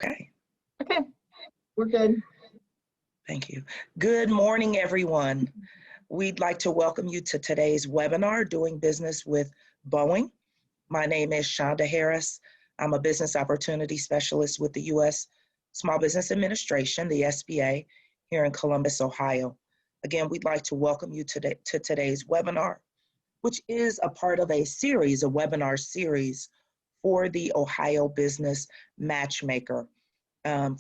Okay, Okay, we're good. thank you. Good morning, everyone. We'd like to welcome you to today's webinar, Doing Business with Boeing. My name is Shonda Harris. I'm a business opportunity specialist with the U.S. Small Business Administration, the SBA, here in Columbus, Ohio. Again, we'd like to welcome you to today's webinar, which is a part of a webinar series for the Ohio Business Matchmaker.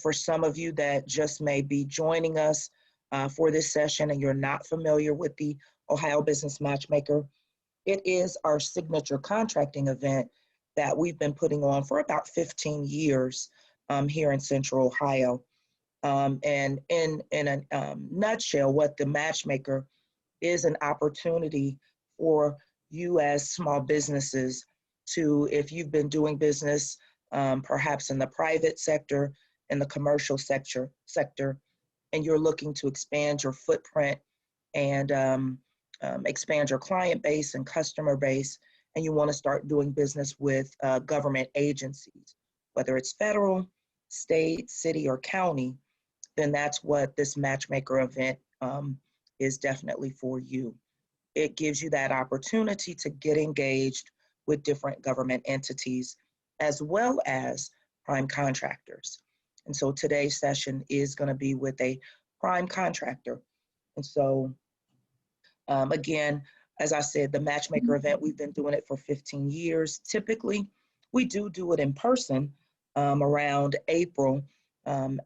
For some of you that just may be joining us for this session and you're not familiar with the Ohio Business Matchmaker, it is our signature contracting event that we've been putting on for about 15 years here in Central Ohio. And in a nutshell, what the Matchmaker is an opportunity for you as small businesses to, if you've been doing business perhaps in the private sector, in the commercial sector, and you're looking to expand your footprint and expand your client base and customer base, and you want to start doing business with government agencies, whether it's federal, state, city, or county, then that's what this Matchmaker event is definitely for you. It gives you that opportunity to get engaged with different government entities as well as prime contractors. And so today's session is going to be with a prime contractor. And so, again, as I said, the Matchmaker event, we've been doing it for 15 years. Typically, we do it in person around April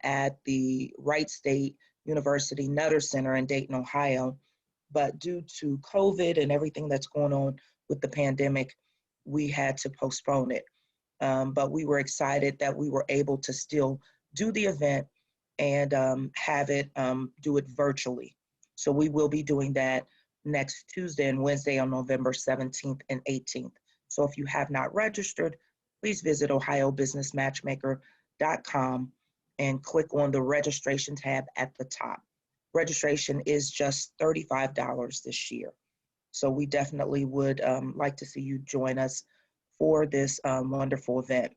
at the Wright State University Nutter Center in Dayton, Ohio. But due to COVID and everything that's going on with the pandemic, we had to postpone it. But we were excited that we were able to still do the event and have it do it virtually. So we will be doing that next Tuesday and Wednesday on November 17th and 18th. So if you have not registered, please visit ohiobusinessmatchmaker.com and click on the registration tab at the top. Registration is just $35 this year. So we definitely would like to see you join us for this wonderful event.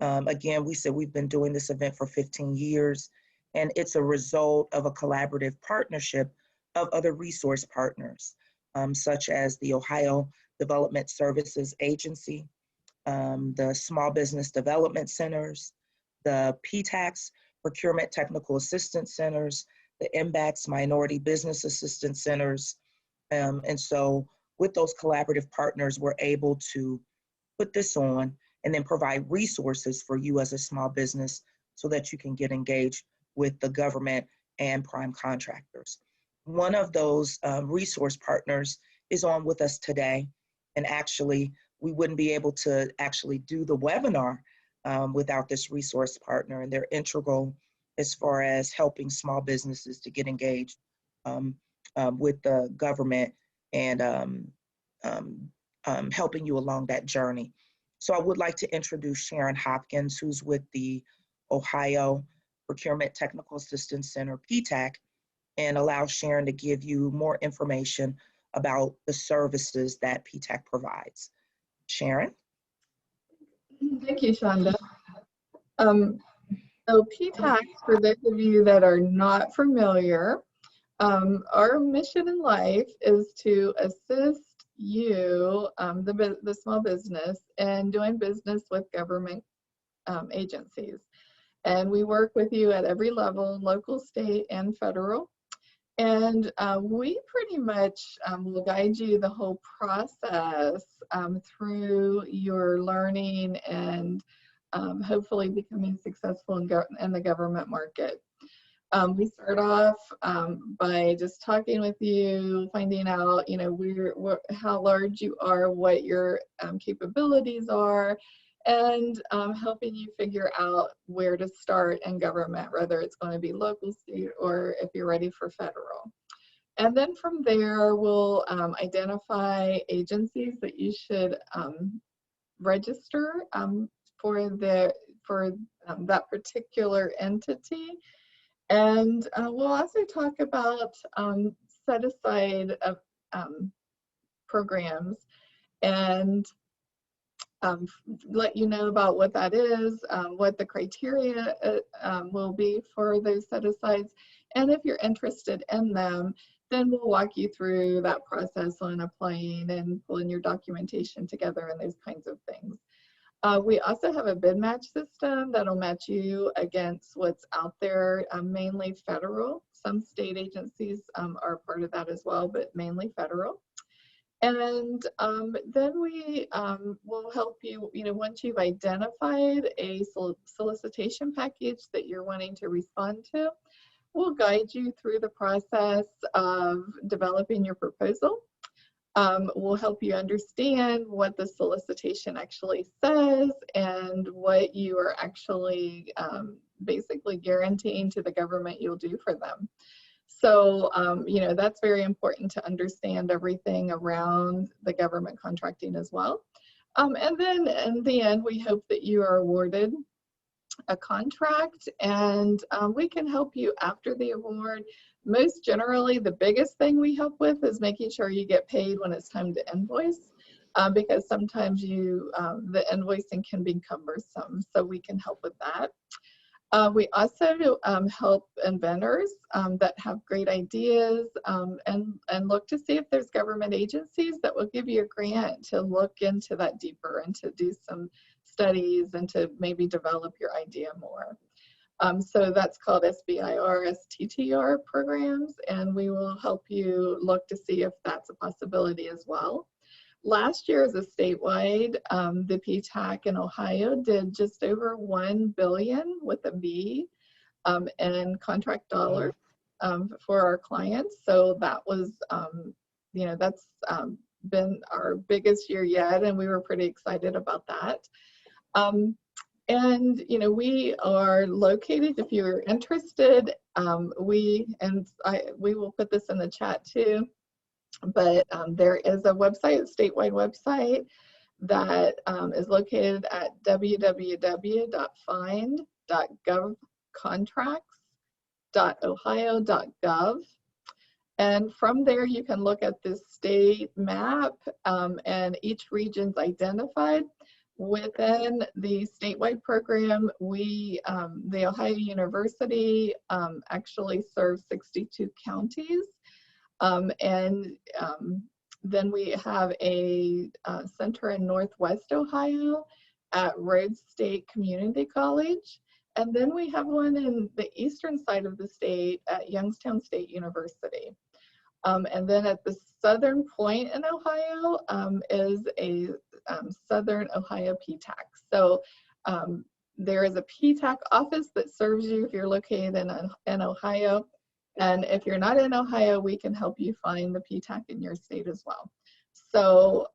Again, we said we've been doing this event for 15 years, and it's a result of a collaborative partnership of other resource partners, such as the Ohio Development Services Agency, the Small Business Development Centers, the PTACs, Procurement Technical Assistance Centers, the MBACs, Minority Business Assistance Centers. And so with those collaborative partners, we're able to put this on and then provide resources for you as a small business so that you can get engaged with the government and prime contractors. One of those resource partners is on with us today. And actually, we wouldn't be able to actually do the webinar without this resource partner, and they're integral as far as helping small businesses to get engaged with the government and helping you along that journey. So I would like to introduce Sharon Hopkins, who's with the Ohio Procurement Technical Assistance Center, PTAC, and allow Sharon to give you more information about the services that PTAC provides. Sharon? Thank you, Shonda. So PTAC, for those of you that are not familiar, our mission in life is to assist you, the small business, in doing business with government agencies. And we work with you at every level, local, state, and federal. And we pretty much will guide you the whole process through your learning and hopefully becoming successful in the government market. We start off by just talking with you, finding out, how large you are, what your capabilities are, and helping you figure out where to start in government, whether it's going to be local, state, or if you're ready for federal. And then from there, we'll identify agencies that you should register for that particular entity. And we'll also talk about set-aside programs and let you know about what that is, what the criteria will be for those set-asides. And if you're interested in them, then we'll walk you through that process on applying and pulling your documentation together and those kinds of things. We also have a bid match system that'll match you against what's out there, mainly federal. Some state agencies are part of that as well, but mainly federal. And then we will help you, once you've identified a solicitation package that you're wanting to respond to, we'll guide you through the process of developing your proposal. We'll help you understand what the solicitation actually says and what you are actually basically guaranteeing to the government you'll do for them. So, that's very important to understand everything around the government contracting as well. And then in the end, we hope that you are awarded a contract, and we can help you after the award. Most generally, the biggest thing we help with is making sure you get paid when it's time to invoice, because sometimes the invoicing can be cumbersome, so we can help with that. We also help inventors that have great ideas and look to see if there's government agencies that will give you a grant to look into that deeper and to do some studies and to maybe develop your idea more. So that's called SBIR, STTR programs, and we will help you look to see if that's a possibility as well. Last year as a statewide, the PTAC in Ohio did just over $1 billion with a B in contract dollars for our clients. So that was, that's been our biggest year yet, and we were pretty excited about that. And we are located, if you're interested, we will put this in the chat too. But there is a website, a statewide website that is located at www.find.govcontracts.ohio.gov. And from there, you can look at this state map and each region's identified. Within the statewide program, the Ohio University actually serves 62 counties. Then we have a center in Northwest Ohio at Rhodes State Community College. And then we have one in the eastern side of the state at Youngstown State University. And then at the southern point in Ohio is a Southern Ohio PTAC. So there is a PTAC office that serves you if you're located in Ohio. And if you're not in Ohio, we can help you find the PTAC in your state as well. So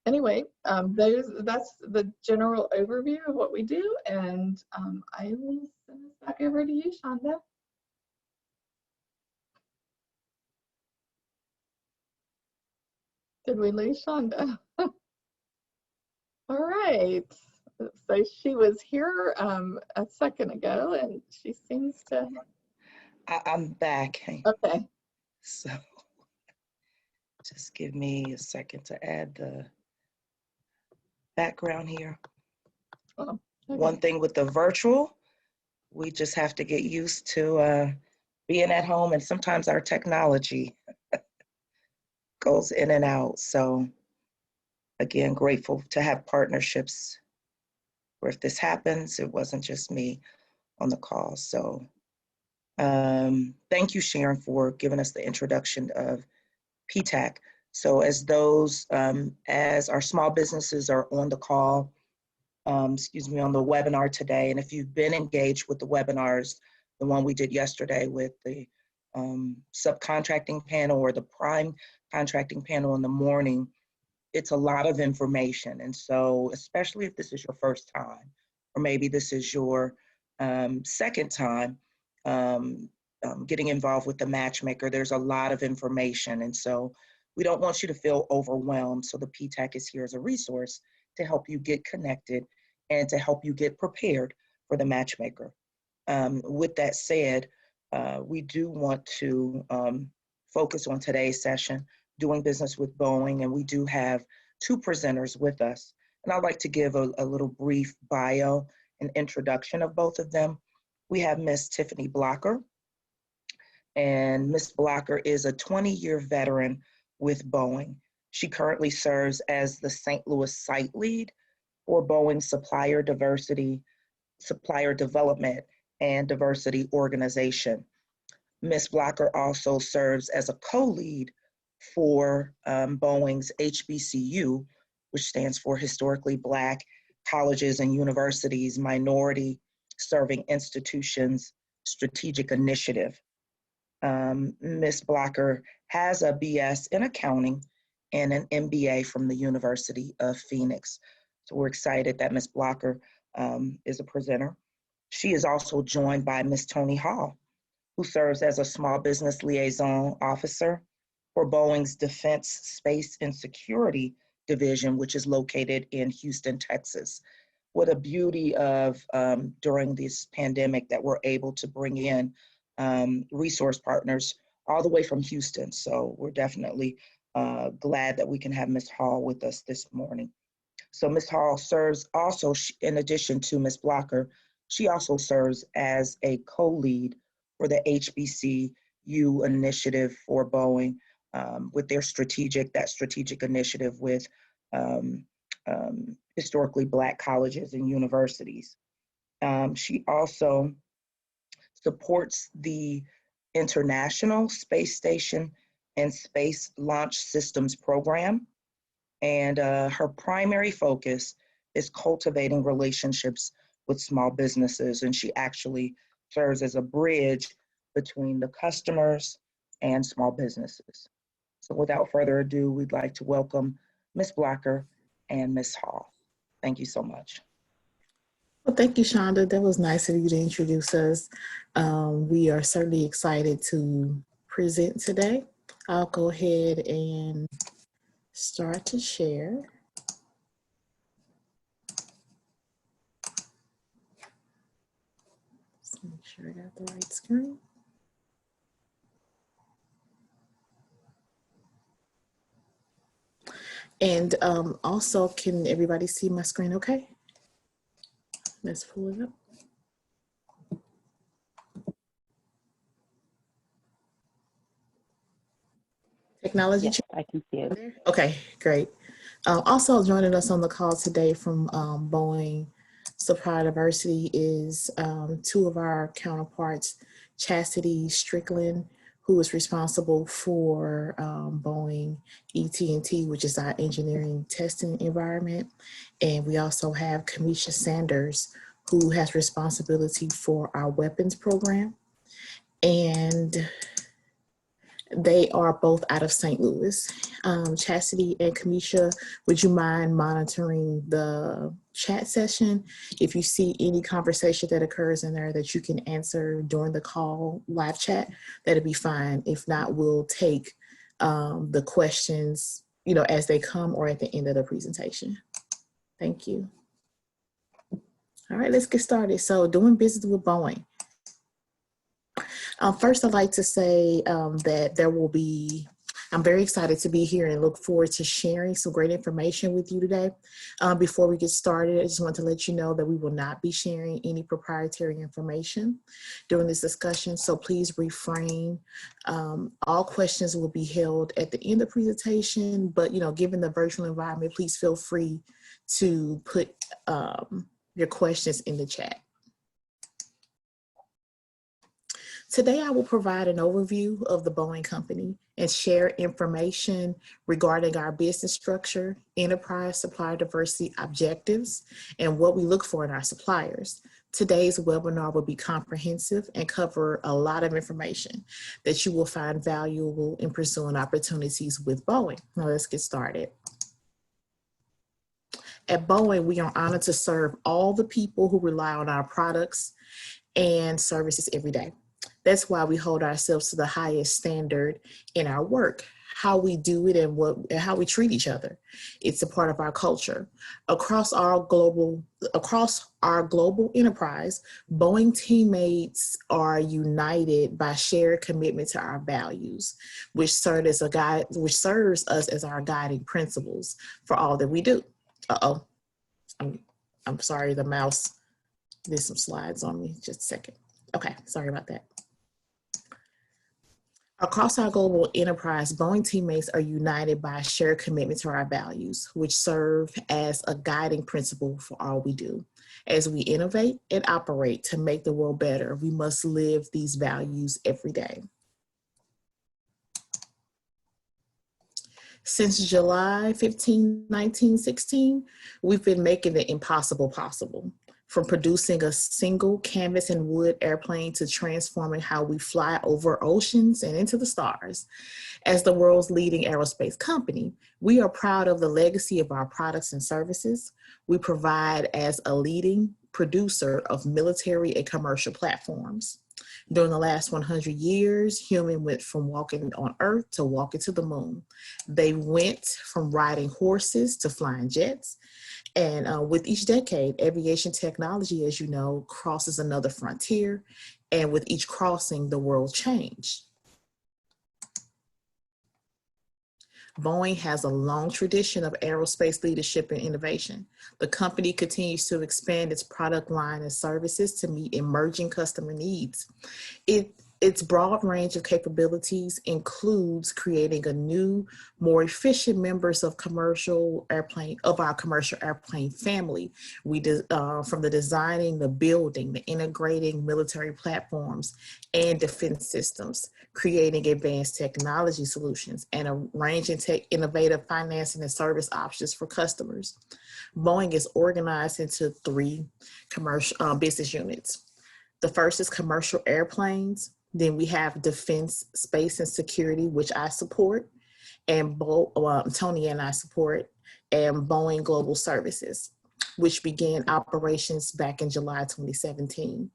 anyway, that's the general overview of what we do. And I will send this back over to you, Shonda. Did we lose Shonda? All right. So she was here a second ago, and she seems to... I'm back. Okay. So just give me a second to add the background here. Oh, okay. One thing with the virtual, we just have to get used to being at home, and sometimes our technology goes in and out. So again, grateful to have partnerships where if this happens, it wasn't just me on the call. So thank you, Sharon, for giving us the introduction of PTAC. So as our small businesses are on the call, on the webinar today, and if you've been engaged with the webinars, the one we did yesterday with the subcontracting panel or the prime contracting panel in the morning, it's a lot of information. And so especially if this is your first time, or maybe this is your second time, getting involved with the matchmaker, there's a lot of information. And so we don't want you to feel overwhelmed. So the PTAC is here as a resource to help you get connected and to help you get prepared for the matchmaker. With that said, we do want to focus on today's session, doing business with Boeing, and we do have two presenters with us. And I'd like to give a little brief bio and introduction of both of them. We have Miss Tiffany Blocker, and Miss Blocker is a 20-year veteran with Boeing. She currently serves as the St. Louis site lead for Boeing supplier development and diversity organization. Ms. Blocker also serves as a co-lead for Boeing's HBCU, which stands for Historically Black Colleges and Universities Minority Serving Institutions Strategic Initiative. Ms. Blocker has a BS in accounting and an MBA from the University of Phoenix. So we're excited that Ms. Blocker is a presenter. She is also joined by Ms. Toni Hall, who serves as a small business liaison officer for Boeing's Defense, Space, and Security Division, which is located in Houston, Texas. What a beauty of during this pandemic that we're able to bring in resource partners all the way from Houston. So we're definitely glad that we can have Ms. Hall with us this morning. So Ms. Hall serves also, in addition to Ms. Blocker, she also serves as a co-lead for the HBCU initiative for Boeing with their strategic initiative with historically Black colleges and universities. She also supports the International Space Station and Space Launch Systems program. And her primary focus is cultivating relationships with small businesses. And she actually serves as a bridge between the customers and small businesses. So without further ado, we'd like to welcome Ms. Blocker and Ms. Hall. Thank you so much. Well, thank you, Shonda. That was nice of you to introduce us. We are certainly excited to present today. I'll go ahead and start to share. Let's make sure I got the right screen. And also, can everybody see my screen okay? Let's pull it up. Technology. Yes, I can see it. Okay, great. Also joining us on the call today from Boeing Supplier Diversity is two of our counterparts, Chastity Strickland, who is responsible for Boeing ET&T, which is our engineering testing environment. And we also have Kamisha Sanders, who has responsibility for our weapons program. And they are both out of St. Louis. Chastity and Kamisha, would you mind monitoring the chat session? If you see any conversation that occurs in there that you can answer during the call live chat, that'd be fine. If not, we'll take the questions, as they come or at the end of the presentation. Thank you. All right, let's get started. So doing business with Boeing. First, I'd like to say that I'm very excited to be here and look forward to sharing some great information with you today. Before we get started, I just want to let you know that we will not be sharing any proprietary information during this discussion, so please refrain. All questions will be held at the end of the presentation, but given the virtual environment, please feel free to put your questions in the chat. Today, I will provide an overview of the Boeing Company and share information regarding our business structure, enterprise supplier diversity objectives, and what we look for in our suppliers. Today's webinar will be comprehensive and cover a lot of information that you will find valuable in pursuing opportunities with Boeing. Now let's get started. At Boeing, we are honored to serve all the people who rely on our products and services every day. That's why we hold ourselves to the highest standard in our work, how we do it and how we treat each other. It's a part of our culture. Across our global enterprise, Boeing teammates are united by shared commitment to our values, which serves us as our guiding principles for all that we do. Uh-oh, I'm sorry, the mouse did some slides on me, just a second. Okay, sorry about that. Across our global enterprise, Boeing teammates are united by a shared commitment to our values, which serve as a guiding principle for all we do. As we innovate and operate to make the world better, we must live these values every day. Since July 15, 1916, we've been making the impossible possible. From producing a single canvas and wood airplane to transforming how we fly over oceans and into the stars. As the world's leading aerospace company, we are proud of the legacy of our products and services we provide as a leading producer of military and commercial platforms. During the last 100 years, humans went from walking on Earth to walking to the moon. They went from riding horses to flying jets. And with each decade, aviation technology, as you know, crosses another frontier. And with each crossing, the world changed. Boeing has a long tradition of aerospace leadership and innovation. The company continues to expand its product line and services to meet emerging customer needs. Its broad range of capabilities includes creating a new, more efficient members of our commercial airplane family. From the designing, the building, the integrating military platforms and defense systems, creating advanced technology solutions, and arranging innovative financing and service options for customers. Boeing is organized into three commercial business units. The first is commercial airplanes. Then we have defense, space, and security, which I support, and Tony and I support, and Boeing Global Services, which began operations back in July 2017.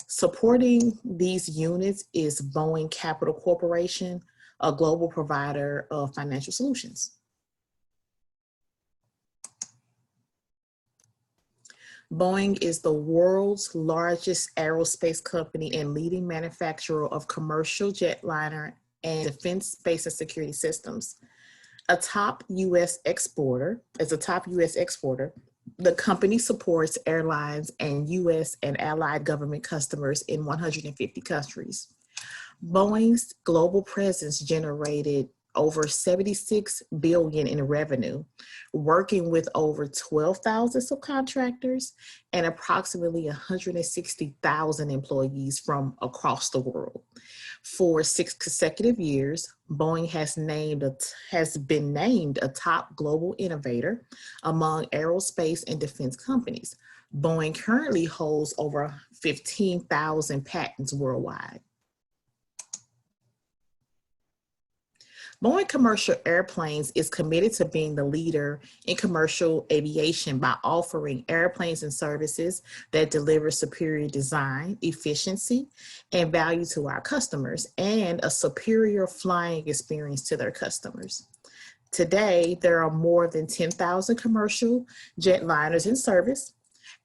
Supporting these units is Boeing Capital Corporation, a global provider of financial solutions. Boeing is the world's largest aerospace company and leading manufacturer of commercial jetliner and defense, space, and security systems. As a top U.S. exporter, the company supports airlines and U.S. and allied government customers in 150 countries. Boeing's global presence generated over 76 billion in revenue, working with over 12,000 subcontractors and approximately 160,000 employees from across the world. For 6 consecutive years, Boeing has been named a top global innovator among aerospace and defense companies. Boeing currently holds over 15,000 patents worldwide. Boeing Commercial Airplanes is committed to being the leader in commercial aviation by offering airplanes and services that deliver superior design, efficiency, and value to our customers, and a superior flying experience to their customers. Today, there are more than 10,000 commercial jetliners in service,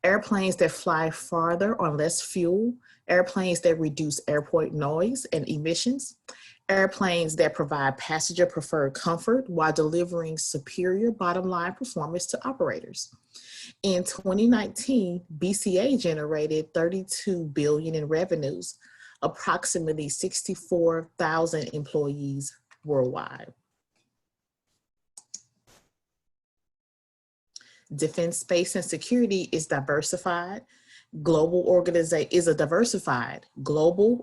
airplanes that fly farther on less fuel, airplanes that reduce airport noise and emissions, airplanes that provide passenger preferred comfort while delivering superior bottom line performance to operators. In 2019, BCA generated 32 billion in revenues, approximately 64,000 employees worldwide. Defense, space, and security is a diversified global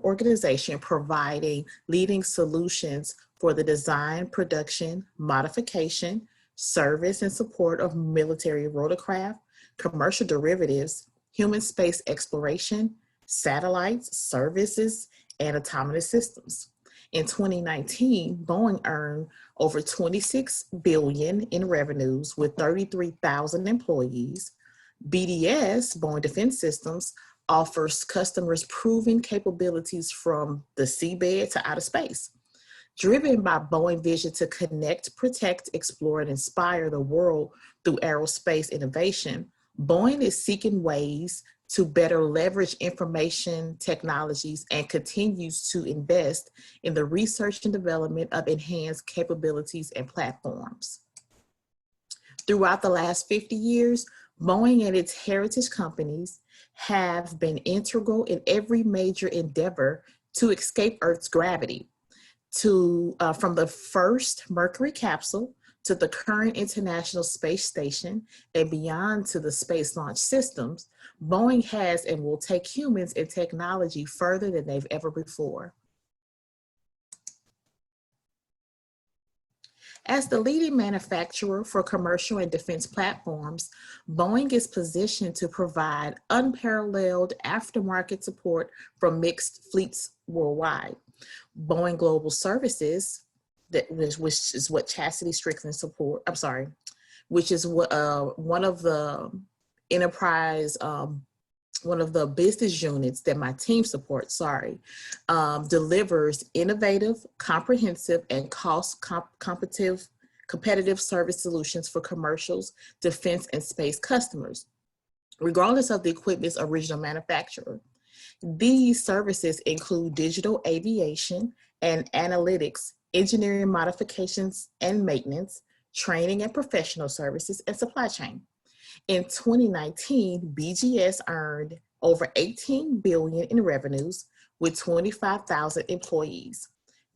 organization providing leading solutions for the design, production, modification, service, and support of military rotorcraft, commercial derivatives, human space exploration, satellites, services, and autonomous systems. In 2019, Boeing earned over 26 billion in revenues with 33,000 employees. BDS, Boeing Defense Systems, offers customers proven capabilities from the seabed to outer space. Driven by Boeing vision to connect, protect, explore, and inspire the world through aerospace innovation, Boeing is seeking ways to better leverage information technologies and continues to invest in the research and development of enhanced capabilities and platforms. Throughout the last 50 years, Boeing and its heritage companies have been integral in every major endeavor to escape Earth's gravity. From the first Mercury capsule to the current International Space Station and beyond to the space launch systems, Boeing has and will take humans and technology further than they've ever before. As the leading manufacturer for commercial and defense platforms, Boeing is positioned to provide unparalleled aftermarket support for mixed fleets worldwide. Boeing Global Services, which is what Chastity Strickland support, I'm sorry, which is what one of the enterprise, one of the business units that my team supports, delivers innovative, comprehensive, and cost competitive service solutions for commercials, defense, and space customers, regardless of the equipment's original manufacturer. These services include digital aviation and analytics, engineering modifications and maintenance, training and professional services, and supply chain. In 2019, BGS earned over $18 billion in revenues with 25,000 employees.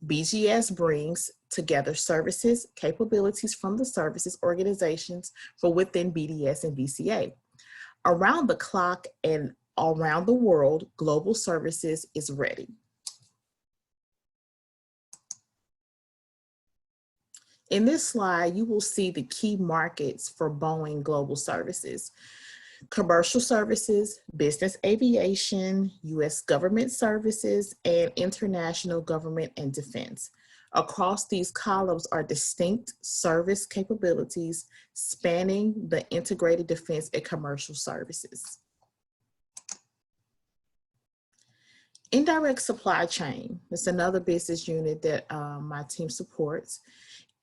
BGS brings together services, capabilities from the services organizations for within BDS and BCA. Around the clock and around the world, Global Services is ready. In this slide, you will see the key markets for Boeing Global Services: commercial services, business aviation, U.S. government services, and international government and defense. Across these columns are distinct service capabilities spanning the integrated defense and commercial services. Indirect supply chain is another business unit that my team supports.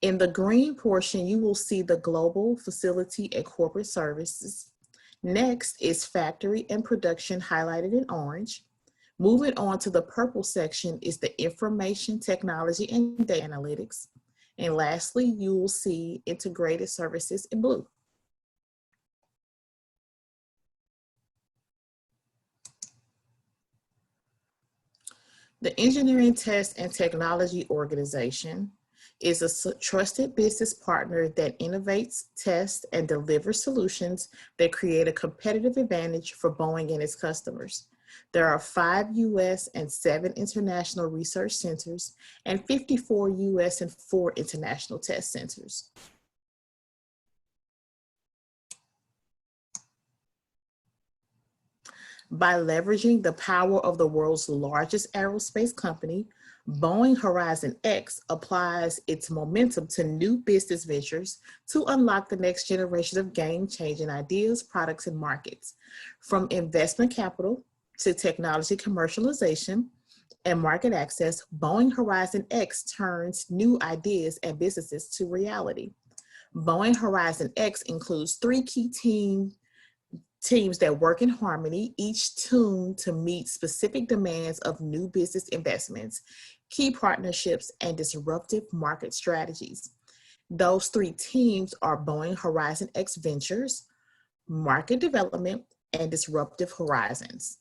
In the green portion, you will see the global facility and corporate services. Next is factory and production highlighted in orange. Moving on to the purple section is the information technology and data analytics. And lastly, you will see integrated services in blue. The Engineering Test and Technology Organization is a trusted business partner that innovates, tests, and delivers solutions that create a competitive advantage for Boeing and its customers. There are 5 US and 7 international research centers and 54 US and 4 international test centers. By leveraging the power of the world's largest aerospace company, Boeing Horizon X applies its momentum to new business ventures to unlock the next generation of game-changing ideas, products, and markets. From investment capital to technology commercialization and market access, Boeing Horizon X turns new ideas and businesses to reality. Boeing Horizon X includes 3 key teams that work in harmony, each tuned to meet specific demands of new business investments, key partnerships, and disruptive market strategies. Those 3 teams are Boeing Horizon X Ventures, Market Development, and Disruptive Horizons.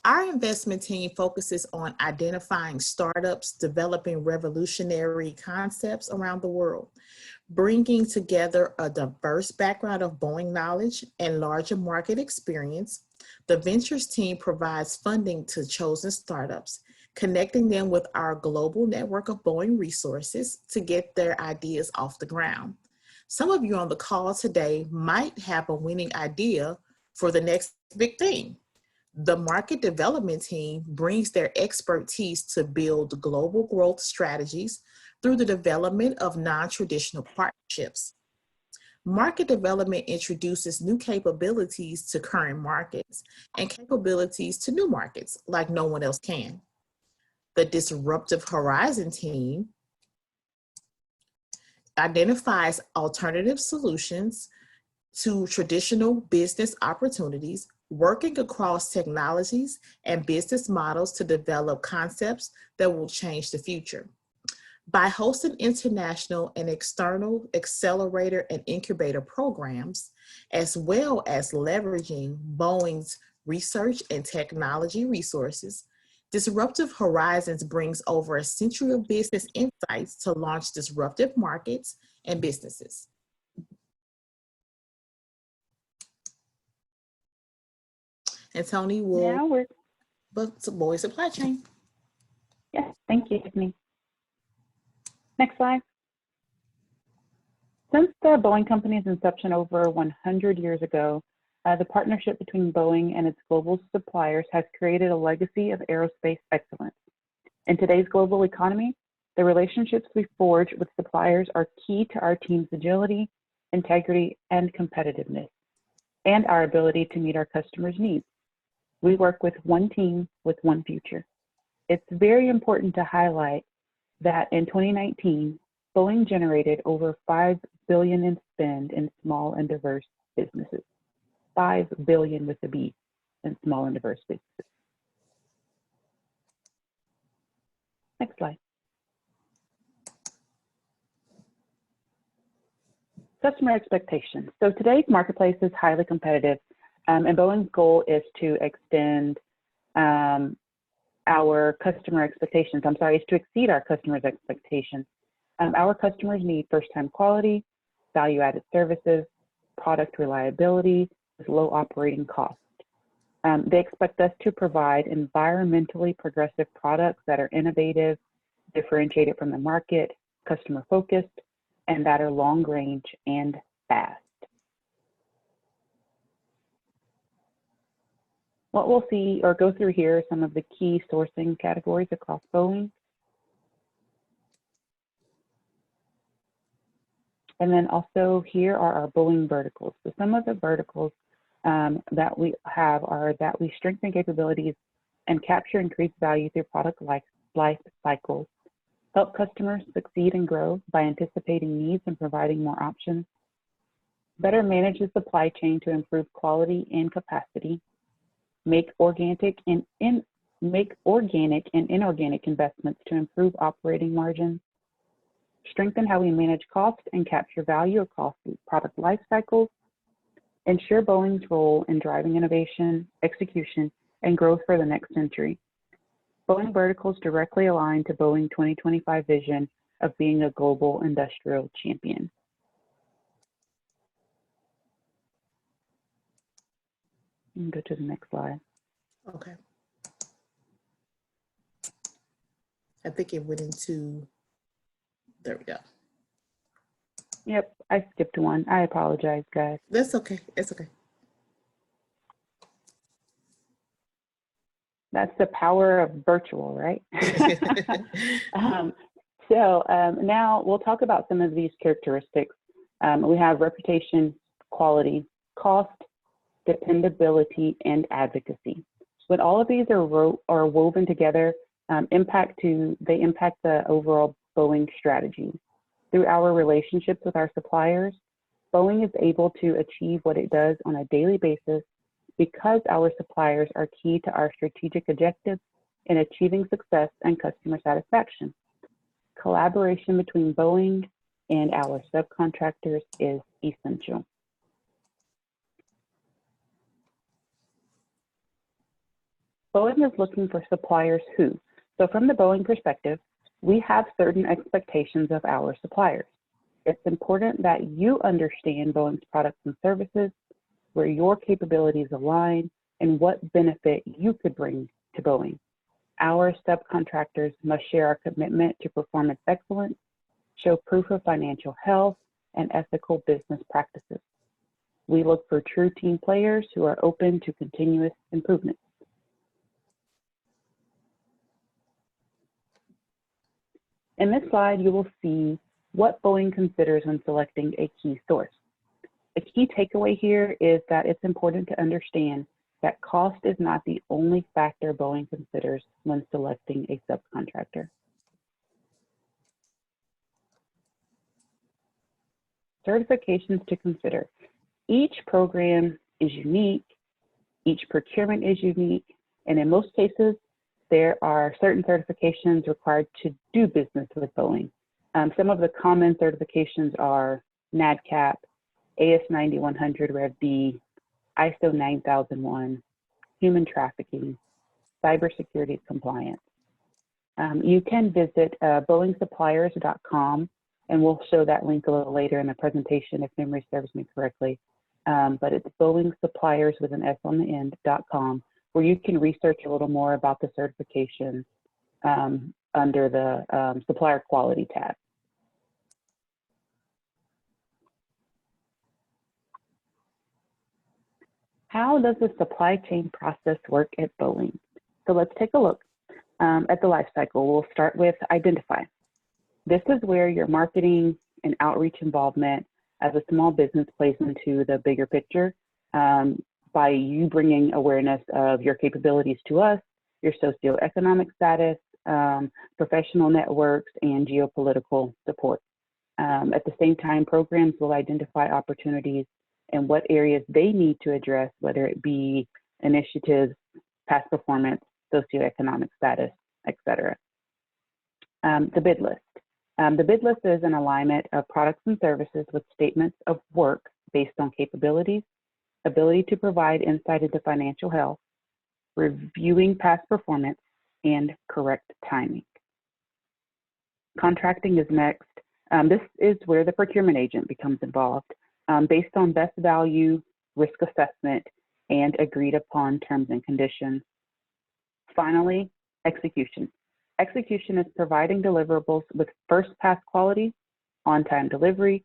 Our investment team focuses on identifying startups, developing revolutionary concepts around the world, bringing together a diverse background of Boeing knowledge and larger market experience. The ventures team provides funding to chosen startups, connecting them with our global network of Boeing resources to get their ideas off the ground. Some of you on the call today might have a winning idea for the next big thing. The market development team brings their expertise to build global growth strategies through the development of non-traditional partnerships. Market development introduces new capabilities to current markets and capabilities to new markets like no one else can. The Disruptive Horizon team identifies alternative solutions to traditional business opportunities, working across technologies and business models to develop concepts that will change the future. By hosting international and external accelerator and incubator programs, as well as leveraging Boeing's research and technology resources, Disruptive Horizons brings over a century of business insights to launch disruptive markets and businesses. And Tony will, Now we're, Boeing Supply Chain. yes, thank you, Tiffany. Next slide. Since the Boeing Company's inception over 100 years ago, the partnership between Boeing and its global suppliers has created a legacy of aerospace excellence. In today's global economy, the relationships we forge with suppliers are key to our team's agility, integrity, and competitiveness, and our ability to meet our customers' needs. We work with one team with one future. It's very important to highlight that in 2019, Boeing generated over $5 billion in spend in small and diverse businesses. $5 billion with a B in small and diverse businesses. Next slide. Customer expectations. So today's marketplace is highly competitive, and Boeing's goal is to extend our customer expectations. Is to exceed our customers' expectations. Our customers need first-time quality, value-added services, product reliability with low operating costs. They expect us to provide environmentally progressive products that are innovative, differentiated from the market, customer-focused, and that are long-range and fast. What we'll see or go through here are some of the key sourcing categories across Boeing. And then also here are our Boeing verticals. So some of the verticals that we have are that we strengthen capabilities and capture increased value through product life cycles, help customers succeed and grow by anticipating needs and providing more options, better manage the supply chain to improve quality and capacity, make organic and inorganic investments to improve operating margins, strengthen how we manage cost and capture value across the product life cycles, ensure Boeing's role in driving innovation, execution, and growth for the next century. Boeing verticals directly align to Boeing 2025 vision of being a global industrial champion. Go to the next slide. Okay. I think it went into, there we go. Yep, I skipped one. I apologize, guys. That's okay. It's okay. That's the power of virtual, right? Now we'll talk about some of these characteristics. We have reputation, quality, cost, dependability, and advocacy. When all of these are woven together, they impact the overall Boeing strategy. Through our relationships with our suppliers, Boeing is able to achieve what it does on a daily basis because our suppliers are key to our strategic objectives in achieving success and customer satisfaction. Collaboration between Boeing and our subcontractors is essential. Boeing is looking for suppliers who, so from the Boeing perspective, we have certain expectations of our suppliers. It's important that you understand Boeing's products and services, where your capabilities align, and what benefit you could bring to Boeing. Our subcontractors must share our commitment to performance excellence, show proof of financial health, and ethical business practices. We look for true team players who are open to continuous improvement. In this slide, you will see what Boeing considers when selecting a key source. The key takeaway here is that it's important to understand that cost is not the only factor Boeing considers when selecting a subcontractor. Certifications to consider. Each program is unique, each procurement is unique, and in most cases, there are certain certifications required to do business with Boeing. Some of the common certifications are NADCAP, AS9100 Rev B, ISO 9001, human trafficking, cybersecurity compliance. You can visit boengsuppliers.com, and we'll show that link a little later in the presentation if memory serves me correctly. But it's boengsuppliers with an S on the end.com, where you can research a little more about the certification under the supplier quality tab. How does the supply chain process work at Boeing? So let's take a look at the life cycle. We'll start with identify. This is where your marketing and outreach involvement as a small business plays into the bigger picture by you bringing awareness of your capabilities to us, your socioeconomic status, professional networks, and geopolitical support. At the same time, programs will identify opportunities and what areas they need to address, whether it be initiatives, past performance, socioeconomic status, etc. The bid list. The bid list is an alignment of products and services with statements of work based on capabilities, ability to provide insight into financial health, reviewing past performance, and correct timing. Contracting is next. This is where the procurement agent becomes involved based on best value, risk assessment, and agreed upon terms and conditions. Finally, execution. Execution is providing deliverables with first pass quality, on-time delivery,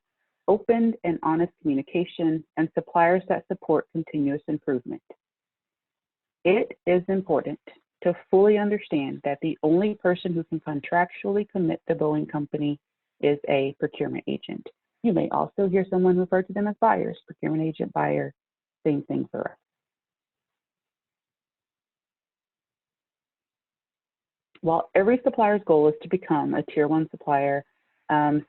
open and honest communication, and suppliers that support continuous improvement. It is important to fully understand that the only person who can contractually commit the Boeing company is a procurement agent. You may also hear someone refer to them as buyers, procurement agent, buyer, same thing for us. While every supplier's goal is to become a tier 1 supplier,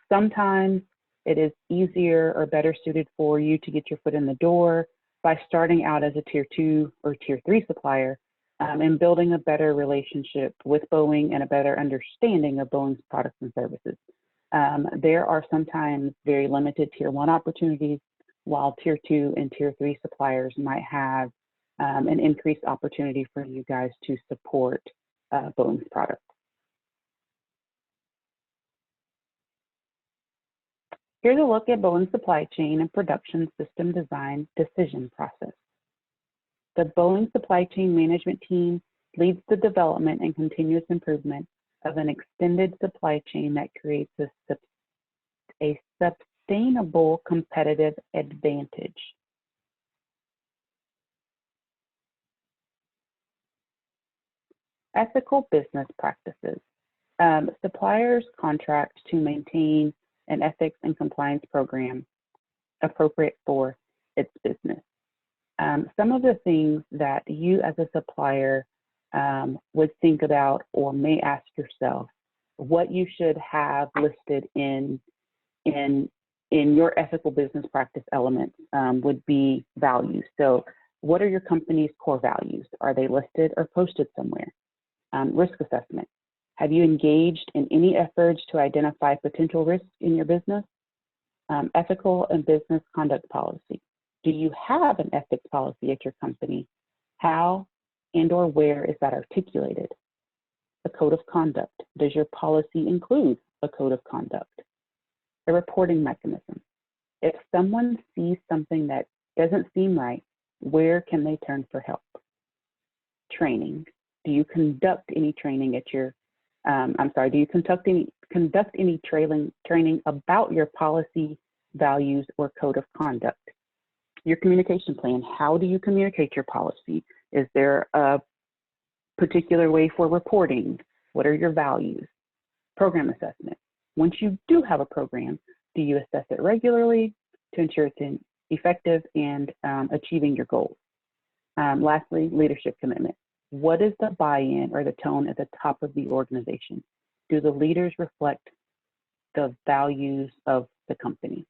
sometimes it is easier or better suited for you to get your foot in the door by starting out as a tier 2 or tier 3 supplier and building a better relationship with Boeing and a better understanding of Boeing's products and services. There are sometimes very limited tier 1 opportunities, while tier 2 and tier 3 suppliers might have an increased opportunity for you guys to support Boeing's product. Here's a look at Boeing's supply chain and production system design decision process. The Boeing supply chain management team leads the development and continuous improvement of an extended supply chain that creates a sustainable competitive advantage. Ethical business practices. Suppliers contract to maintain an ethics and compliance program appropriate for its business. Some of the things that you as a supplier would think about or may ask yourself, what you should have listed in your ethical business practice elements would be values. So what are your company's core values? Are they listed or posted somewhere? Risk assessment. Have you engaged in any efforts to identify potential risks in your business? Ethical and business conduct policy. Do you have an ethics policy at your company? How and or where is that articulated? A code of conduct. Does your policy include a code of conduct? A reporting mechanism. If someone sees something that doesn't seem right, where can they turn for help? Training. Do you conduct any training at your, do you conduct any training about your policy, values, or code of conduct? Your communication plan. How do you communicate your policy? Is there a particular way for reporting? What are your values? Program assessment. Once you do have a program, do you assess it regularly to ensure it's effective and achieving your goals? Lastly, leadership commitment. What is the buy-in or the tone at the top of the organization? Do the leaders reflect the values of the company?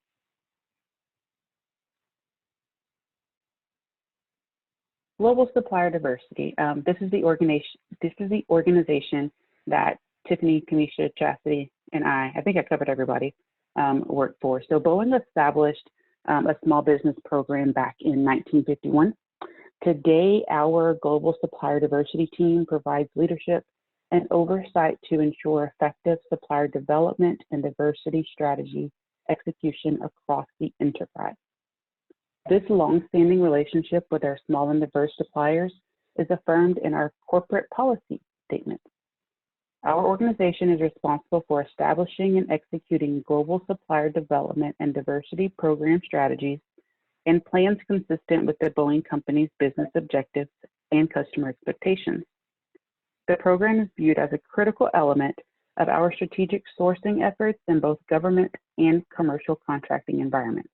Global supplier diversity. This is the organization that Tiffany, Kamisha, Chastity, and I think I covered everybody, work for. So Boeing established a small business program back in 1951. Today, our global supplier diversity team provides leadership and oversight to ensure effective supplier development and diversity strategy execution across the enterprise. This long-standing relationship with our small and diverse suppliers is affirmed in our corporate policy statement. Our organization is responsible for establishing and executing global supplier development and diversity program strategies and plans consistent with the Boeing Company's business objectives and customer expectations. The program is viewed as a critical element of our strategic sourcing efforts in both government and commercial contracting environments.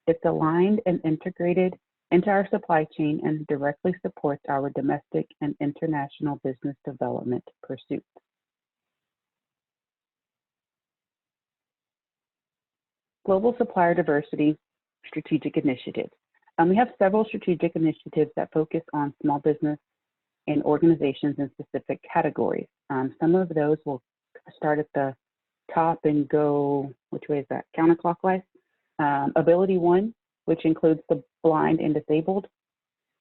It's aligned and integrated into our supply chain and directly supports our domestic and international business development pursuits. Global supplier diversity strategic initiatives. We have several strategic initiatives that focus on small business and organizations in specific categories. Some of those will start at the top and go, which way is that, counterclockwise? Ability One, which includes the blind and disabled.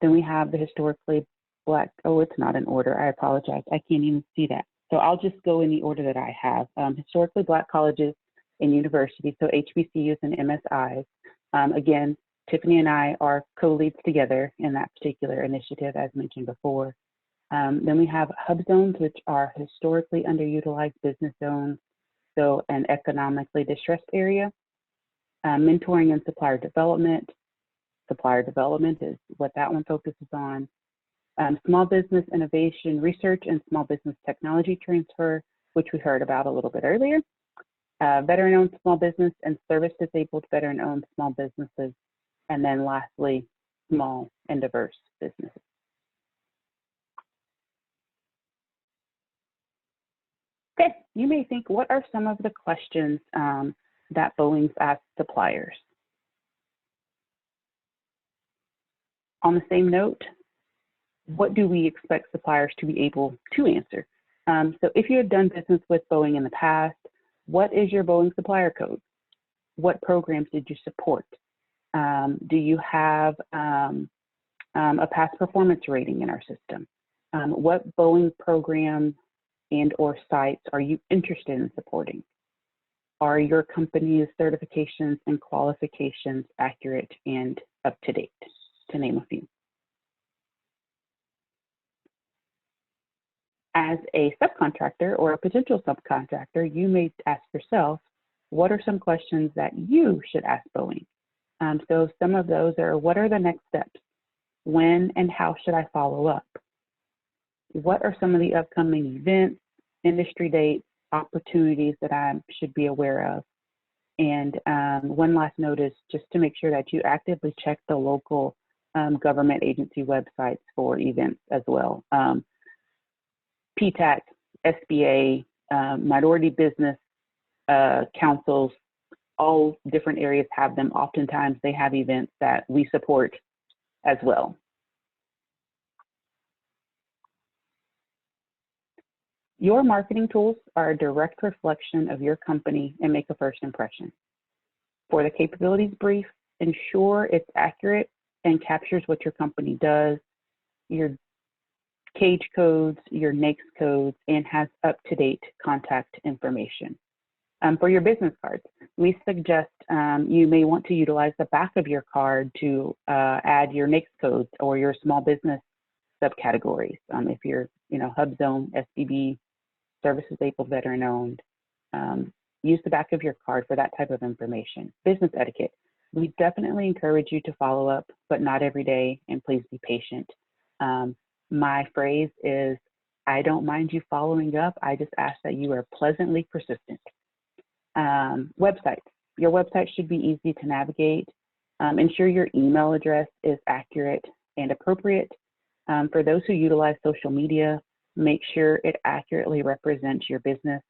Then we have the historically Black, oh, it's not in order, I apologize, I can't even see that. So I'll just go in the order that I have. Historically Black colleges and universities, so HBCUs and MSIs. Again, Tiffany and I are co-leads together in that particular initiative, as mentioned before. Then we have hub zones, which are historically underutilized business zones, so an economically distressed area. Mentoring and supplier development. Supplier development is what that one focuses on. Small business innovation research and small business technology transfer, which we heard about a little bit earlier. Veteran-owned small business and service-disabled veteran-owned small businesses. And then lastly, small and diverse businesses. Okay, you may think, what are some of the questions that Boeing's asked suppliers? On the same note, what do we expect suppliers to be able to answer? So if you had done business with Boeing in the past, what is your Boeing supplier code? What programs did you support? Do you have a past performance rating in our system? What Boeing program and or sites are you interested in supporting? Are your company's certifications and qualifications accurate and up to date, to name a few? As a subcontractor or a potential subcontractor, you may ask yourself, what are some questions that you should ask Boeing? So some of those are, what are the next steps? When and how should I follow up? What are some of the upcoming events, industry dates, opportunities that I should be aware of? And one last note is just to make sure that you actively check the local government agency websites for events as well. PTAC, SBA, minority business councils, all different areas have them. Oftentimes they have events that we support as well. Your marketing tools are a direct reflection of your company and make a first impression. For the capabilities brief, ensure it's accurate and captures what your company does, your cage codes, your NAICS codes, and has up-to-date contact information. For your business cards, we suggest you may want to utilize the back of your card to add your NAICS codes or your small business subcategories. If you're, hub zone, SBB, service disabled, veteran owned, use the back of your card for that type of information. Business etiquette. We definitely encourage you to follow up, but not every day, and please be patient. My phrase is, I don't mind you following up. I just ask that you are pleasantly persistent. Websites. Your website should be easy to navigate. Ensure your email address is accurate and appropriate. For those who utilize social media, make sure it accurately represents your business,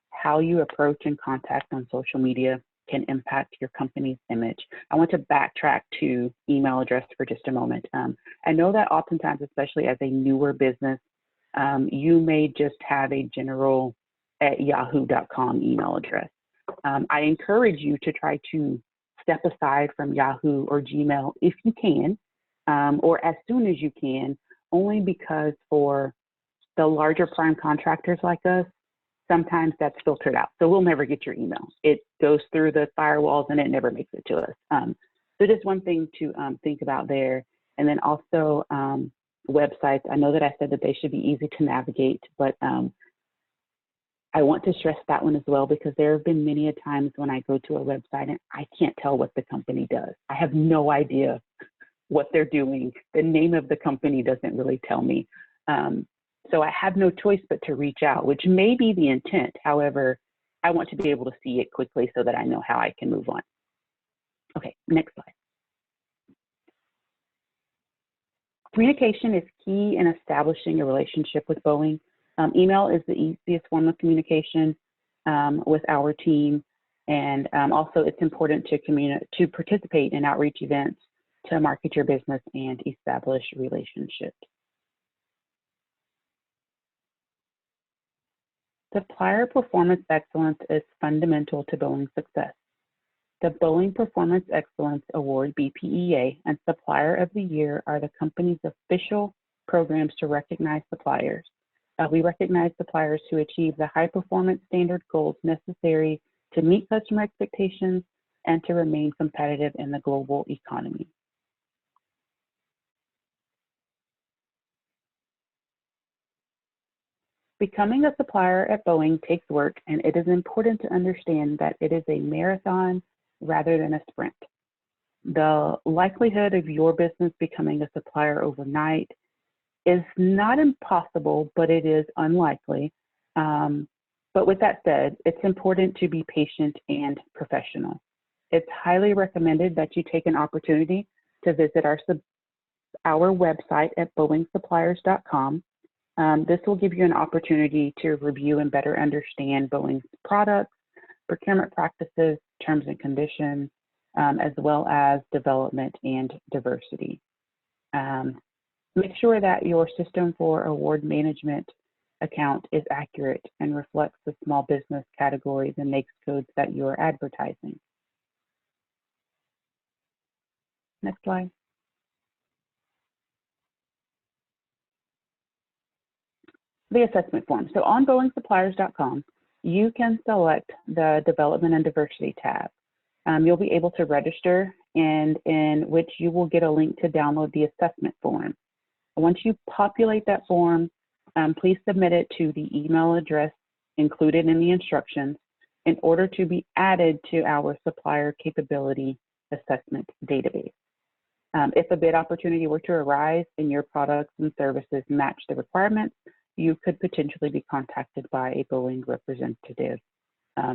how you approach and contact on social media, can impact your company's image. I want to backtrack to email address for just a moment. I know that oftentimes, especially as a newer business, you may just have a general @yahoo.com email address. I encourage you to try to step aside from Yahoo or Gmail if you can, or as soon as you can, only because for the larger prime contractors like us, sometimes that's filtered out. So we'll never get your email. It goes through the firewalls and it never makes it to us. So just one thing to think about there. And then also websites. I know that I said that they should be easy to navigate, but I want to stress that one as well, because there have been many a times when I go to a website and I can't tell what the company does. I have no idea what they're doing. The name of the company doesn't really tell me. So I have no choice but to reach out, which may be the intent. However, I want to be able to see it quickly so that I know how I can move on. Okay, next slide. Communication is key in establishing a relationship with Boeing. Email is the easiest form of communication with our team. And also it's important to participate in outreach events to market your business and establish relationships. Supplier performance excellence is fundamental to Boeing's success. The Boeing Performance Excellence Award, BPEA, and Supplier of the Year are the company's official programs to recognize suppliers. We recognize suppliers who achieve the high performance standard goals necessary to meet customer expectations and to remain competitive in the global economy. Becoming a supplier at Boeing takes work, and it is important to understand that it is a marathon rather than a sprint. The likelihood of your business becoming a supplier overnight is not impossible, but it is unlikely. But with that said, it's important to be patient and professional. It's highly recommended that you take an opportunity to visit our website at boengsuppliers.com. This will give you an opportunity to review and better understand Boeing's products, procurement practices, terms and conditions, as well as development and diversity. Make sure that your system for award management account is accurate and reflects the small business categories and NAICS codes that you're advertising. Next slide. The assessment form. So on boengsuppliers.com, you can select the Development and Diversity tab. You'll be able to register, and in which you will get a link to download the assessment form. Once you populate that form, please submit it to the email address included in the instructions in order to be added to our supplier capability assessment database. If a bid opportunity were to arise and your products and services match the requirements, you could potentially be contacted by a Boeing representative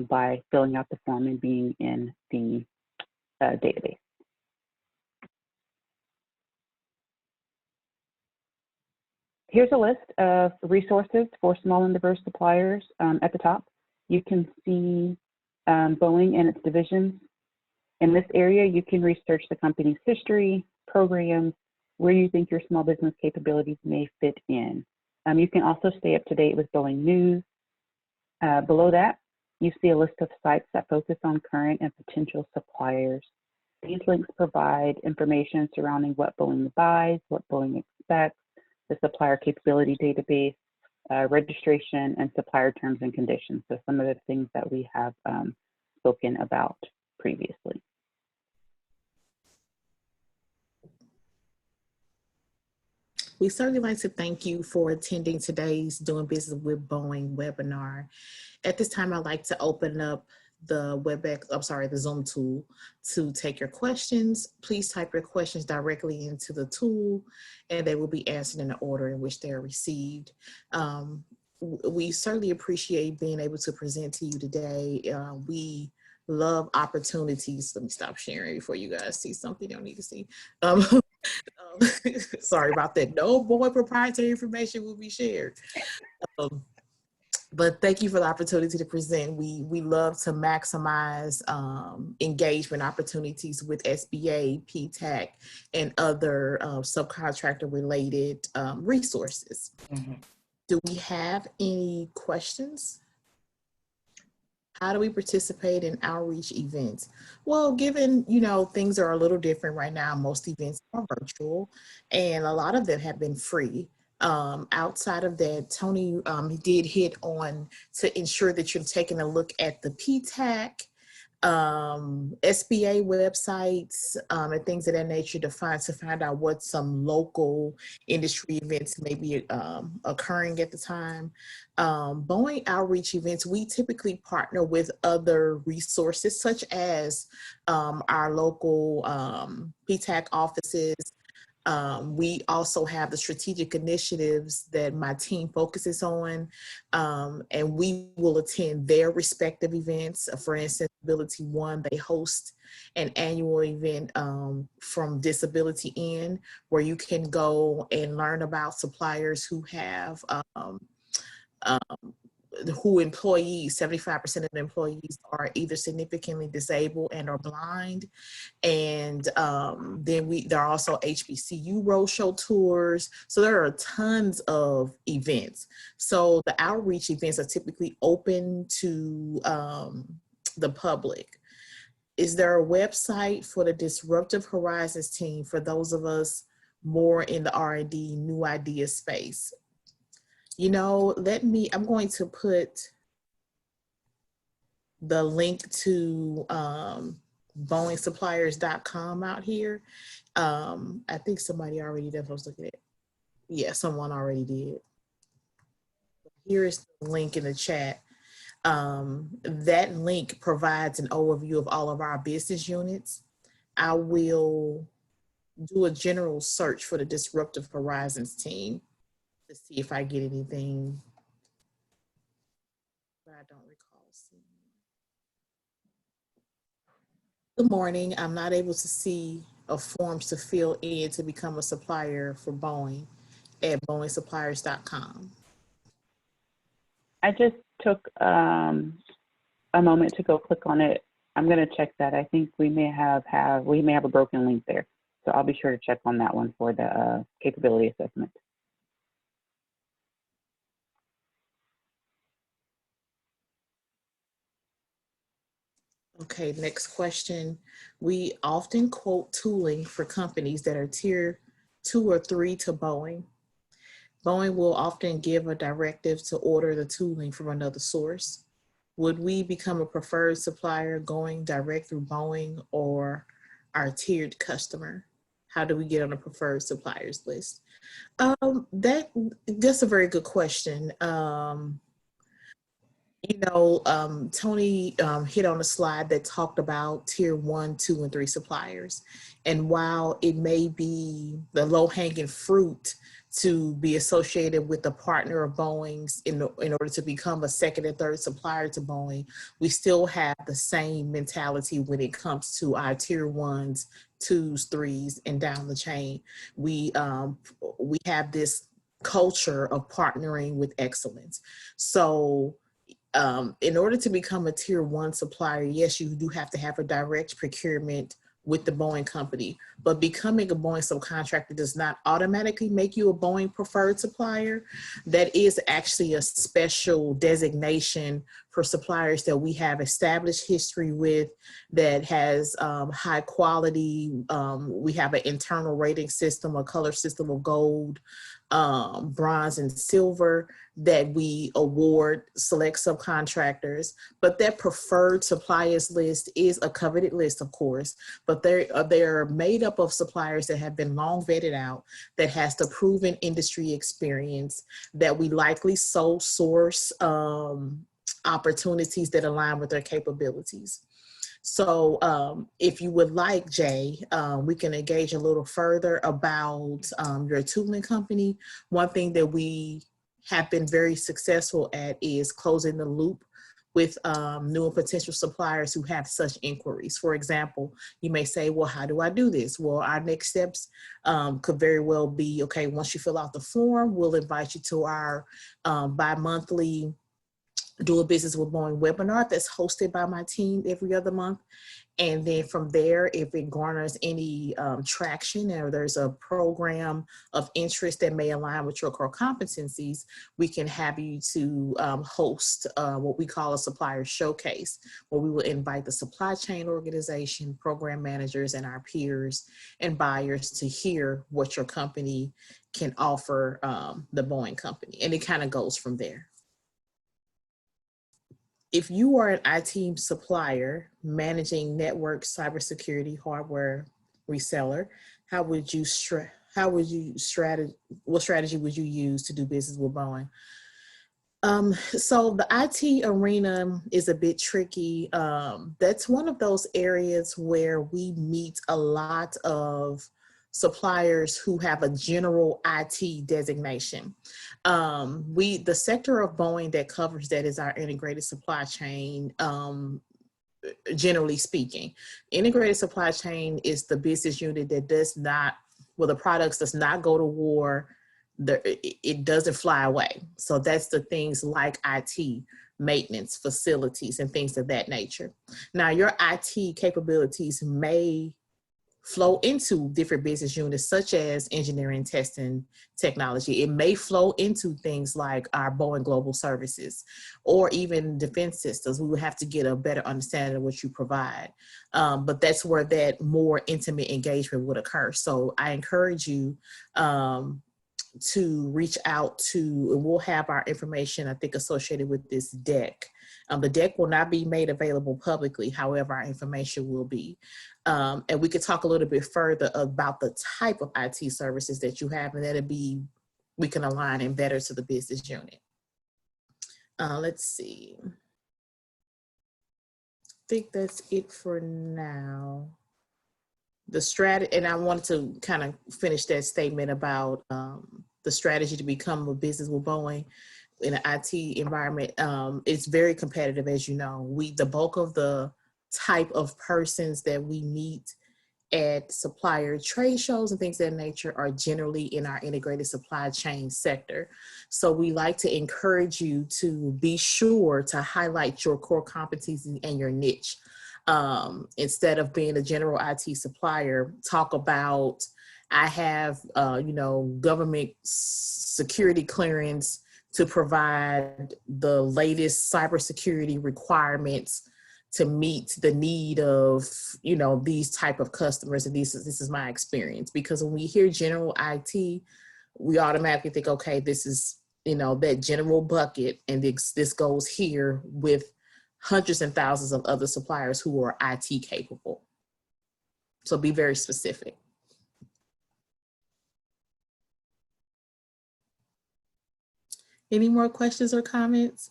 by filling out the form and being in the database. Here's a list of resources for small and diverse suppliers. At the top, you can see Boeing and its divisions. In this area, you can research the company's history, programs, where you think your small business capabilities may fit in. You can also stay up to date with Boeing news. Below that, you see a list of sites that focus on current and potential suppliers. These links provide information surrounding what Boeing buys, what Boeing expects, the supplier capability database, registration, and supplier terms and conditions. So some of the things that we have spoken about previously. We certainly like to thank you for attending today's Doing Business with Boeing webinar. At this time, I'd like to open up the the Zoom tool to take your questions. Please type your questions directly into the tool and they will be answered in the order in which they are received. We certainly appreciate being able to present to you today. We love opportunities. Let me stop sharing before you guys see something you don't need to see. Sorry about that. No more proprietary information will be shared. But thank you for the opportunity to present. We love to maximize engagement opportunities with SBA, PTAC, and other subcontractor related resources. Mhm. Do we have any questions? How do we participate in outreach events? Well, given, things are a little different right now, most events are virtual and a lot of them have been free. Outside of that, Tony did hit on to ensure that you're taking a look at the PTAC, SBA websites, and things of that nature to find out what some local industry events may be occurring at the time. Boeing outreach events, we typically partner with other resources such as our local PTAC offices. We also have the strategic initiatives that my team focuses on, and we will attend their respective events. For instance, Ability One, they host an annual event from Disability In, where you can go and learn about suppliers who have who employees, 75% of the employees are either significantly disabled and or blind. And then there are also HBCU roadshow tours. So there are tons of events. So the outreach events are typically open to the public. Is there a website for the Disruptive Horizons team for those of us more in the R&D new idea space? I'm going to put the link to BoeingSuppliers.com out here. I think somebody already did. I was looking at it. Yeah, someone already did. Here is the link in the chat. That link provides an overview of all of our business units. I will do a general search for the Disruptive Horizons team to see if I get anything, but I don't recall seeing. Good morning. I'm not able to see a forms to fill in to become a supplier for Boeing at BoeingSuppliers.com. I just took a moment to go click on it. I'm going to check that. I think we may have a broken link there. So I'll be sure to check on that one for the capability assessment. Okay, next question. We often quote tooling for companies that are tier 2 or 3 to Boeing. Boeing will often give a directive to order the tooling from another source. Would we become a preferred supplier going direct through Boeing or our tiered customer? How do we get on a preferred suppliers list? That's a very good question. Tony hit on a slide that talked about tier 1, 2, and 3 suppliers. And while it may be the low-hanging fruit to be associated with a partner of Boeing's in order to become a second and third supplier to Boeing, we still have the same mentality when it comes to our tier 1s, 2s, 3s, and down the chain. We have this culture of partnering with excellence. So in order to become a tier 1 supplier, yes, you do have to have a direct procurement with the Boeing company, but becoming a Boeing subcontractor does not automatically make you a Boeing preferred supplier. That is actually a special designation for suppliers that we have established history with, that has high quality. We have an internal rating system, a color system of gold, bronze, and silver that we award select subcontractors. But that preferred suppliers list is a coveted list, of course, but they're made up of suppliers that have been long vetted out, that has the proven industry experience, that we likely sole source opportunities that align with their capabilities. So if you would like, Jay, we can engage a little further about your tooling company. One thing that we have been very successful at is closing the loop with new and potential suppliers who have such inquiries. For example, you may say, well, how do I do this? Well, our next steps could very well be, okay, once you fill out the form, we'll invite you to our bi-monthly do a business with Boeing webinar that's hosted by my team every other month. And then from there, if it garners any traction or there's a program of interest that may align with your core competencies, we can have you to host what we call a supplier showcase, where we will invite the supply chain organization, program managers, and our peers and buyers to hear what your company can offer the Boeing company. And it kind of goes from there. If you are an IT supplier managing network, cybersecurity, hardware reseller, what strategy would you use to do business with Boeing? So the IT arena is a bit tricky. That's one of those areas where we meet a lot of suppliers who have a general IT designation. The sector of Boeing that covers that is our integrated supply chain. Generally speaking, integrated supply chain is the business unit that the products does not go to war. It doesn't fly away. So that's the things like IT, maintenance, facilities, and things of that nature. Now, your IT capabilities may flow into different business units, such as engineering, testing, technology. It may flow into things like our Boeing Global Services or even defense systems. We would have to get a better understanding of what you provide. But that's where that more intimate engagement would occur. So I encourage you to reach out to, and we'll have our information, I think, associated with this deck. The deck will not be made available publicly. However, our information will be. And we could talk a little bit further about the type of IT services that you have, and we can align it better to the business unit. Let's see. I think that's it for now. The strategy, and I wanted to kind of finish that statement about the strategy to become a business with Boeing in an IT environment. It's very competitive, as you know. The bulk of the type of persons that we meet at supplier trade shows and things of that nature are generally in our integrated supply chain sector. So we like to encourage you to be sure to highlight your core competencies and your niche. Instead of being a general IT supplier, talk about, I have, government security clearance to provide the latest cybersecurity requirements to meet the need of, these type of customers. And this is my experience, because when we hear general IT, we automatically think, okay, this is, that general bucket, and this goes here with hundreds and thousands of other suppliers who are IT capable. So be very specific. Any more questions or comments?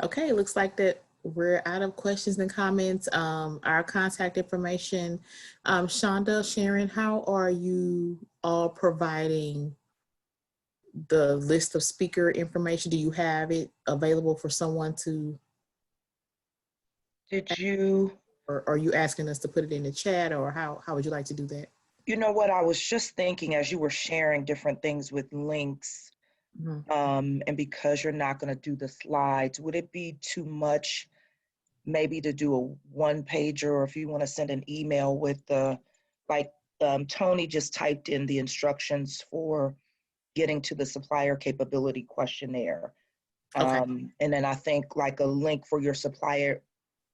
Okay, it looks like that we're out of questions and comments. Our contact information, Shonda, Sharon, how are you all providing the list of speaker information? Do you have it available for someone to? Or are you asking us to put it in the chat, or how would you like to do that? You know what, I was just thinking as you were sharing different things with links, and because you're not going to do the slides, would it be too much maybe to do a one-pager, or if you want to send an email with Tony just typed in the instructions for getting to the supplier capability questionnaire. Okay. And then I think like a link for your supplier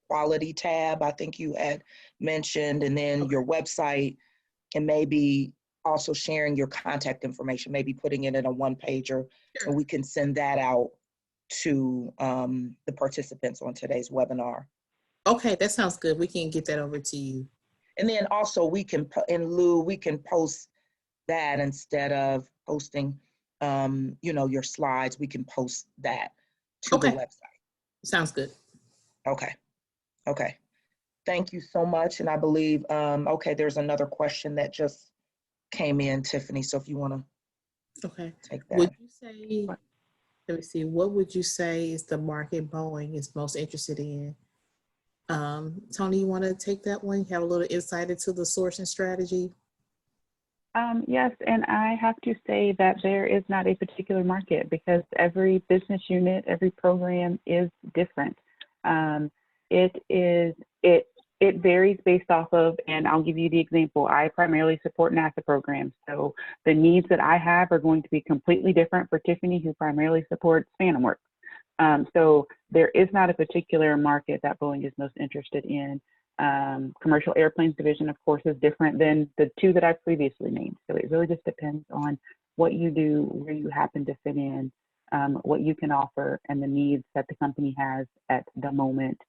quality tab, I think you had mentioned, and then your website, and maybe also sharing your contact information, maybe putting it in a one-pager, and we can send that out to the participants on today's webinar. Okay, that sounds good. We can get that over to you. And then also we can post that instead of posting, your slides, we can post that to the website. Sounds good. Okay. Thank you so much. And I believe, there's another question that just came in, Tiffany. So if you want to take that. Would you say, let me see, what would you say is the market Boeing is most interested in? Tony, you want to take that one? You have a little insight into the sourcing strategy? Yes, and I have to say that there is not a particular market because every business unit, every program is different. It is it varies based off of, and I'll give you the example. I primarily support NASA programs, so the needs that I have are going to be completely different for Tiffany, who primarily supports Phantom Works. So there is not a particular market that Boeing is most interested in. Commercial airplanes division, of course, is different than the two that I've previously named. So it really just depends on what you do, where you happen to fit in, what you can offer, and the needs that the company has at the moment.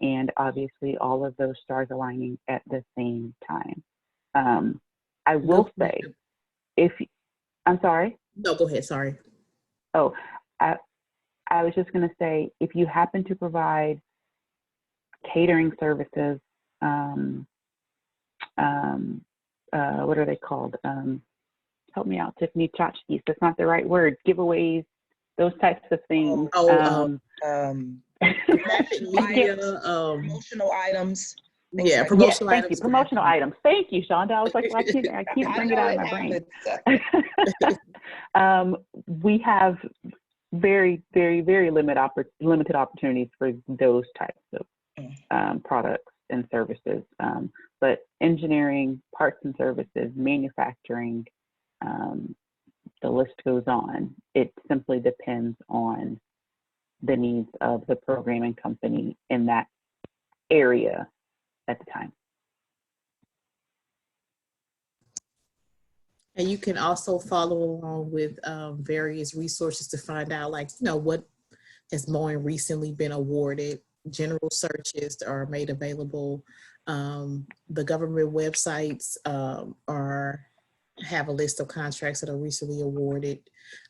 And obviously, all of those stars aligning at the same time. I will say, I'm sorry. No, go ahead. Sorry. Oh, I was just going to say, if you happen to provide catering services, what are they called? Help me out, Tiffany. Tchotchkes. That's not the right word. Giveaways, those types of things. Promotional items. Yeah, like promotional thank items. you. Promotional items. Thank you, Shonda. I was like, I keep bringing it out of my brain. We have very, very, very limited opportunities for those types of products and services. But engineering, parts and services, manufacturing, the list goes on. It simply depends on the needs of the programming company in that area at the time. And you can also follow along with various resources to find out, like, what has Boeing recently been awarded. General searches are made available. The government websites have a list of contracts that are recently awarded.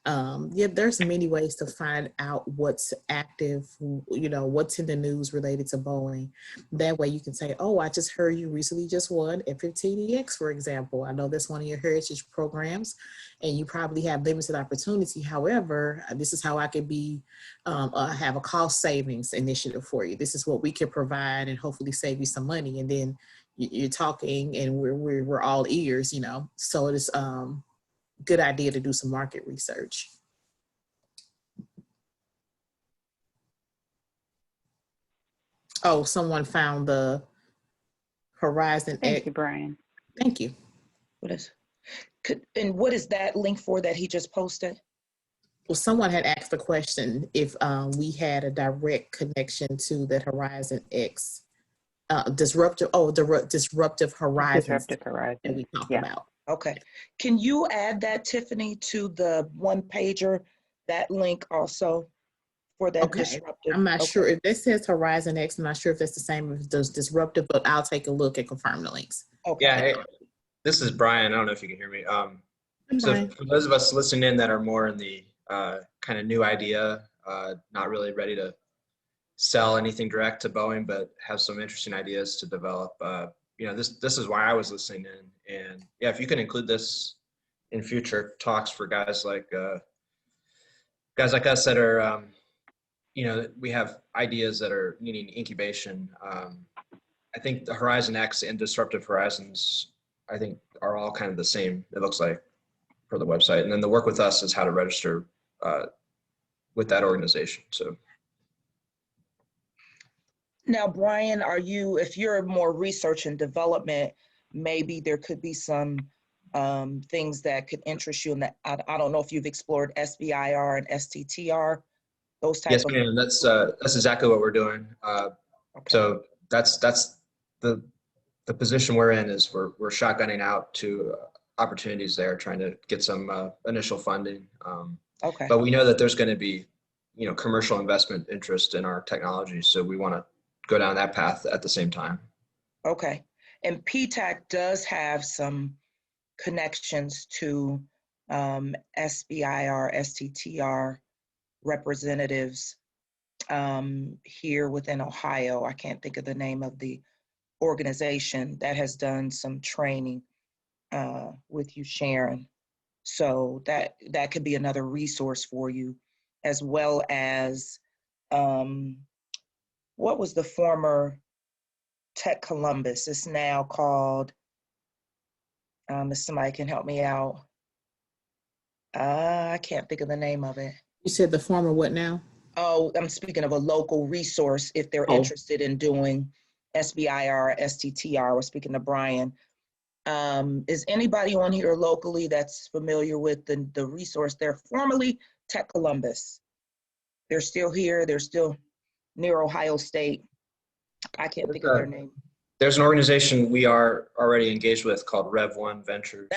There's many ways to find out what's active, what's in the news related to Boeing. That way you can say, oh, I just heard you recently just won F-15EX, for example. I know that's one of your heritage programs and you probably have limited opportunity. However, this is how I could have a cost savings initiative for you. This is what we can provide and hopefully save you some money. And then you're talking and we're all ears, so it is good idea to do some market research. Oh, someone found the Horizon X. Thank you, Brian. Thank you. What is that link for that he just posted? Well, someone had asked the question if we had a direct connection to that Horizon X. Disruptive horizons. Disruptive horizons. That we talked about. Okay. Can you add that, Tiffany, to the one pager, that link also for that disruptive? I'm not sure if this says Horizon X. I'm not sure if that's the same as those disruptive, but I'll take a look and confirm the links. Okay. Yeah. Hey, this is Brian. I don't know if you can hear me. So for those of us listening in that are more in the kind of new idea, not really ready to sell anything direct to Boeing, but have some interesting ideas to develop. This is why I was listening in, and yeah, if you can include this in future talks for guys like us that are, we have ideas that are needing incubation. I think the Horizon X and Disruptive Horizons, I think, are all kind of the same. It looks like for the website, and then the work with us is how to register with that organization. So. Now, Brian, if you're more research and development, maybe there could be some things that could interest you in that. I don't know if you've explored SBIR and STTR, those types of. Yes, ma'am. That's exactly what we're doing. Okay. So that's the position we're in is we're shotgunning out to opportunities there, trying to get some initial funding. Okay. But we know that there's going to be, commercial investment interest in our technology, so we want to go down that path at the same time. Okay. And PTAC does have some connections to SBIR, STTR representatives here within Ohio. I can't think of the name of the organization that has done some training with you, Sharon. So that could be another resource for you, as well as what was the former Tech Columbus? It's now called If somebody can help me out. I can't think of the name of it. You said the former what now? Oh, I'm speaking of a local resource if they're interested in doing SBIR, STTR. We're speaking to Brian. Is anybody on here locally that's familiar with the resource? They're formerly Tech Columbus. They're still here. They're still near Ohio State. I can't think of their name. There's an organization we are already engaged with called Rev One Ventures.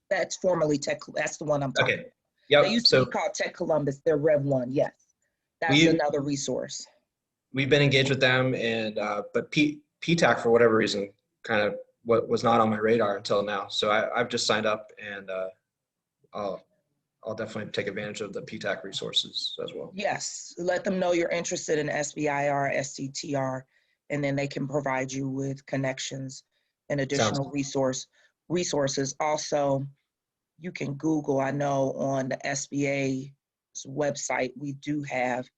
That's formerly Tech. That's the one I'm talking about. Yep. They used to be called Tech Columbus. They're Rev One. Yes, that's another resource. We've been engaged with them, and but PTAC for whatever reason kind of was not on my radar until now. So I've just signed up, and I'll definitely take advantage of the PTAC resources as well. Yes, let them know you're interested in SBIR, STTR, and then they can provide you with connections and additional resources. Also, you can Google, I know on the SBA's website, we do have,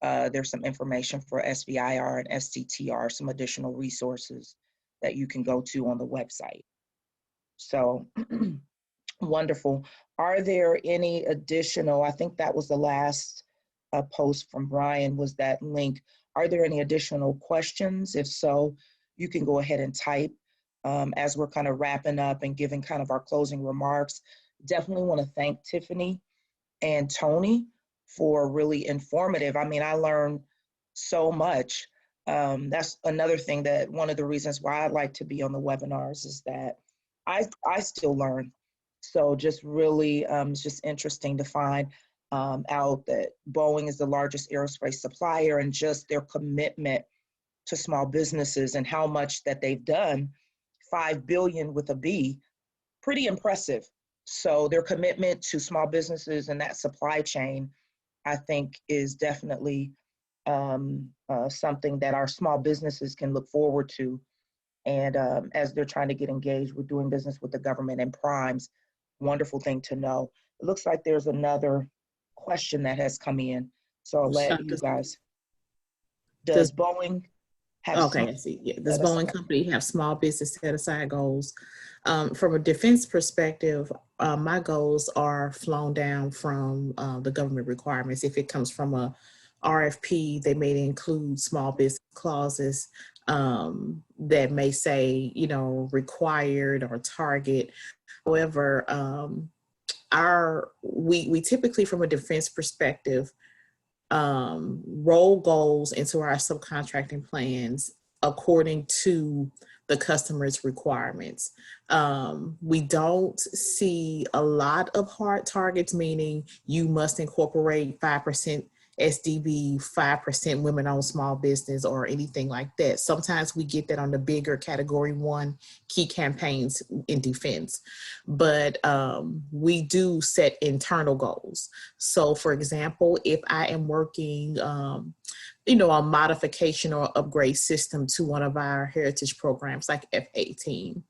there's some information for SBIR and STTR, some additional resources that you can go to on the website. So wonderful. Are there any additional, I think that was the last post from Brian, was that link. Are there any additional questions? If so, you can go ahead and type as we're kind of wrapping up and giving kind of our closing remarks. Definitely want to thank Tiffany and Tony for really informative. I mean, I learned so much. That's another thing, that one of the reasons why I like to be on the webinars is that I still learn. So just really, it's just interesting to find out that Boeing is the largest aerospace supplier, and just their commitment to small businesses and how much that they've done, 5 billion with a B, pretty impressive. So their commitment to small businesses and that supply chain, I think, is definitely something that our small businesses can look forward to. And as they're trying to get engaged with doing business with the government and primes, wonderful thing to know. It looks like there's another question that has come in. So I'll let you guys. Does Boeing have? Okay, I see. Yeah. Does Boeing company have small business set aside goals? From a defense perspective, my goals are flown down from the government requirements. If it comes from a RFP, they may include small business clauses that may say, you know, required or target. However, we typically, from a defense perspective, roll goals into our subcontracting plans according to the customer's requirements. We don't see a lot of hard targets, meaning you must incorporate 5% SDB, 5% women-owned small business, or anything like that. Sometimes we get that on the bigger Category 1 key campaigns in defense, but we do set internal goals. So for example, if I am working you know, a modification or upgrade system to one of our heritage programs like F-18,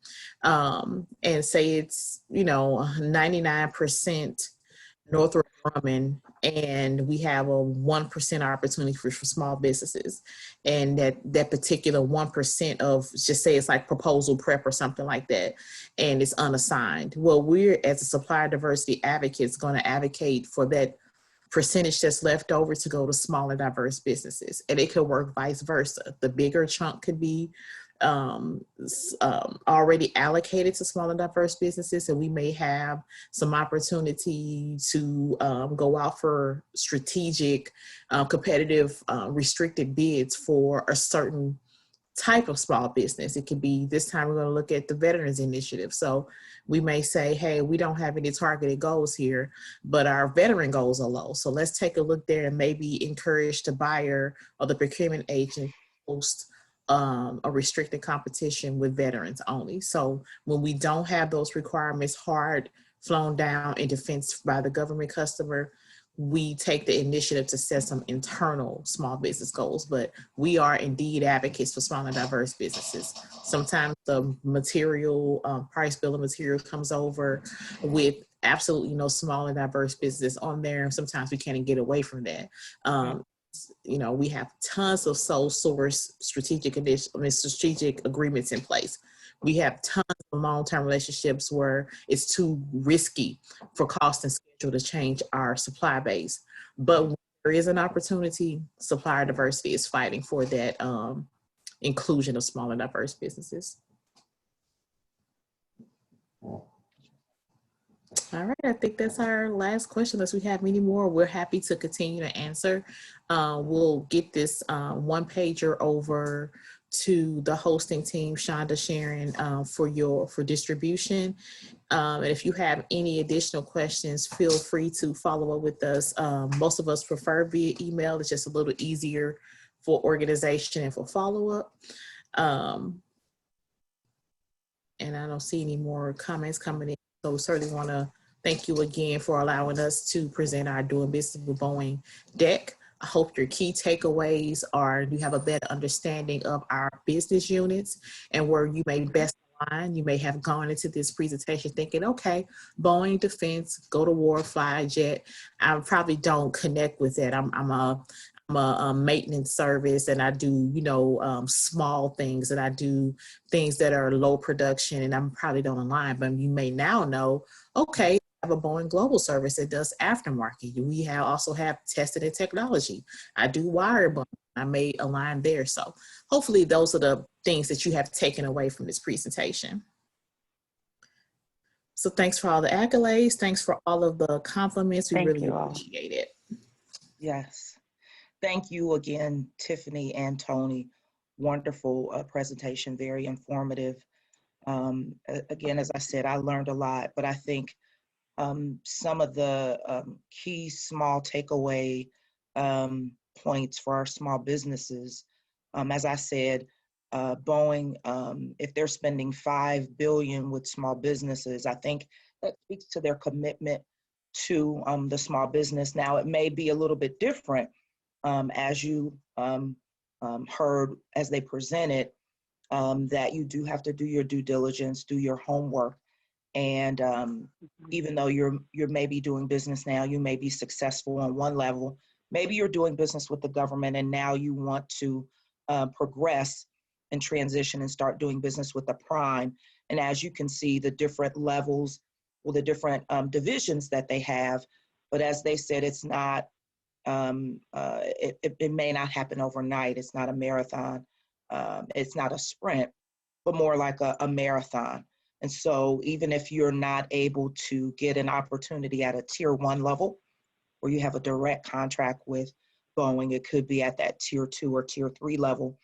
and say it's, you know, 99% Northrop Grumman, and we have a 1% opportunity for small businesses, and that particular 1% of, just say it's like proposal prep or something like that, and it's unassigned. Well, we're, as a supplier diversity advocates, going to advocate for that percentage that's left over to go to smaller diverse businesses, and it could work vice versa. The bigger chunk could be already allocated to small and diverse businesses, and we may have some opportunity to go out for strategic, competitive, restricted bids for a certain type of small business. It could be, this time we're going to look at the Veterans Initiative. So we may say, hey, we don't have any targeted goals here, but our veteran goals are low. So let's take a look there and maybe encourage the buyer or the procurement agent host a restricted competition with veterans only. So when we don't have those requirements hard flown down in defense by the government customer, we take the initiative to set some internal small business goals. But we are indeed advocates for small and diverse businesses. Sometimes the material, price bill of materials comes over with absolutely no small and diverse business on there. Sometimes we can't get away from that. you know, we have tons of sole source strategic agreements in place. We have tons of long-term relationships where it's too risky for cost and schedule to change our supply base. But when there is an opportunity, supplier diversity is fighting for that inclusion of small and diverse businesses. All right, I think that's our last question. Unless we have any more, we're happy to continue to answer. We'll get this one pager over to the hosting team, Shonda, Sharon, for distribution. And if you have any additional questions, feel free to follow up with us. Most of us prefer via email. It's just a little easier for organization and for follow-up. And I don't see any more comments coming in. So we certainly want to thank you again for allowing us to present our Doing Business with Boeing deck. I hope your key takeaways are you have a better understanding of our business units and where you may best align. You may have gone into this presentation thinking, okay, Boeing, defense, go to war, fly a jet. I probably don't connect with that. I'm a maintenance service, and I do, you know, small things, and I do things that are low production, and I probably don't align. But you may now know, okay, I have a Boeing Global Service that does aftermarket. We also have tested and technology. I do wire bonding. I may align there. So hopefully those are the things that you have taken away from this presentation. So thanks for all the accolades. Thanks for all of the compliments. We really appreciate it. Yes. Thank you again, Tiffany and Tony. Wonderful presentation, very informative. Again, as I said, I learned a lot, but I think some of the key small takeaway points for our small businesses, as I said, Boeing, if they're spending $5 billion with small businesses, I think that speaks to their commitment to the small business. Now, it may be a little bit different as you heard as they presented, that you do have to do your due diligence, do your homework. And even though you're maybe doing business now, you may be successful on one level, maybe you're doing business with the government and now you want to progress and transition and start doing business with the prime. And as you can see, the different levels or the different divisions that they have, but as they said, it's not, it may not happen overnight. It's not a marathon. It's not a sprint, but more like a marathon. And so even if you're not able to get an opportunity at a tier 1 level, where you have a direct contract with Boeing, it could be at that tier 2 or tier 3 level.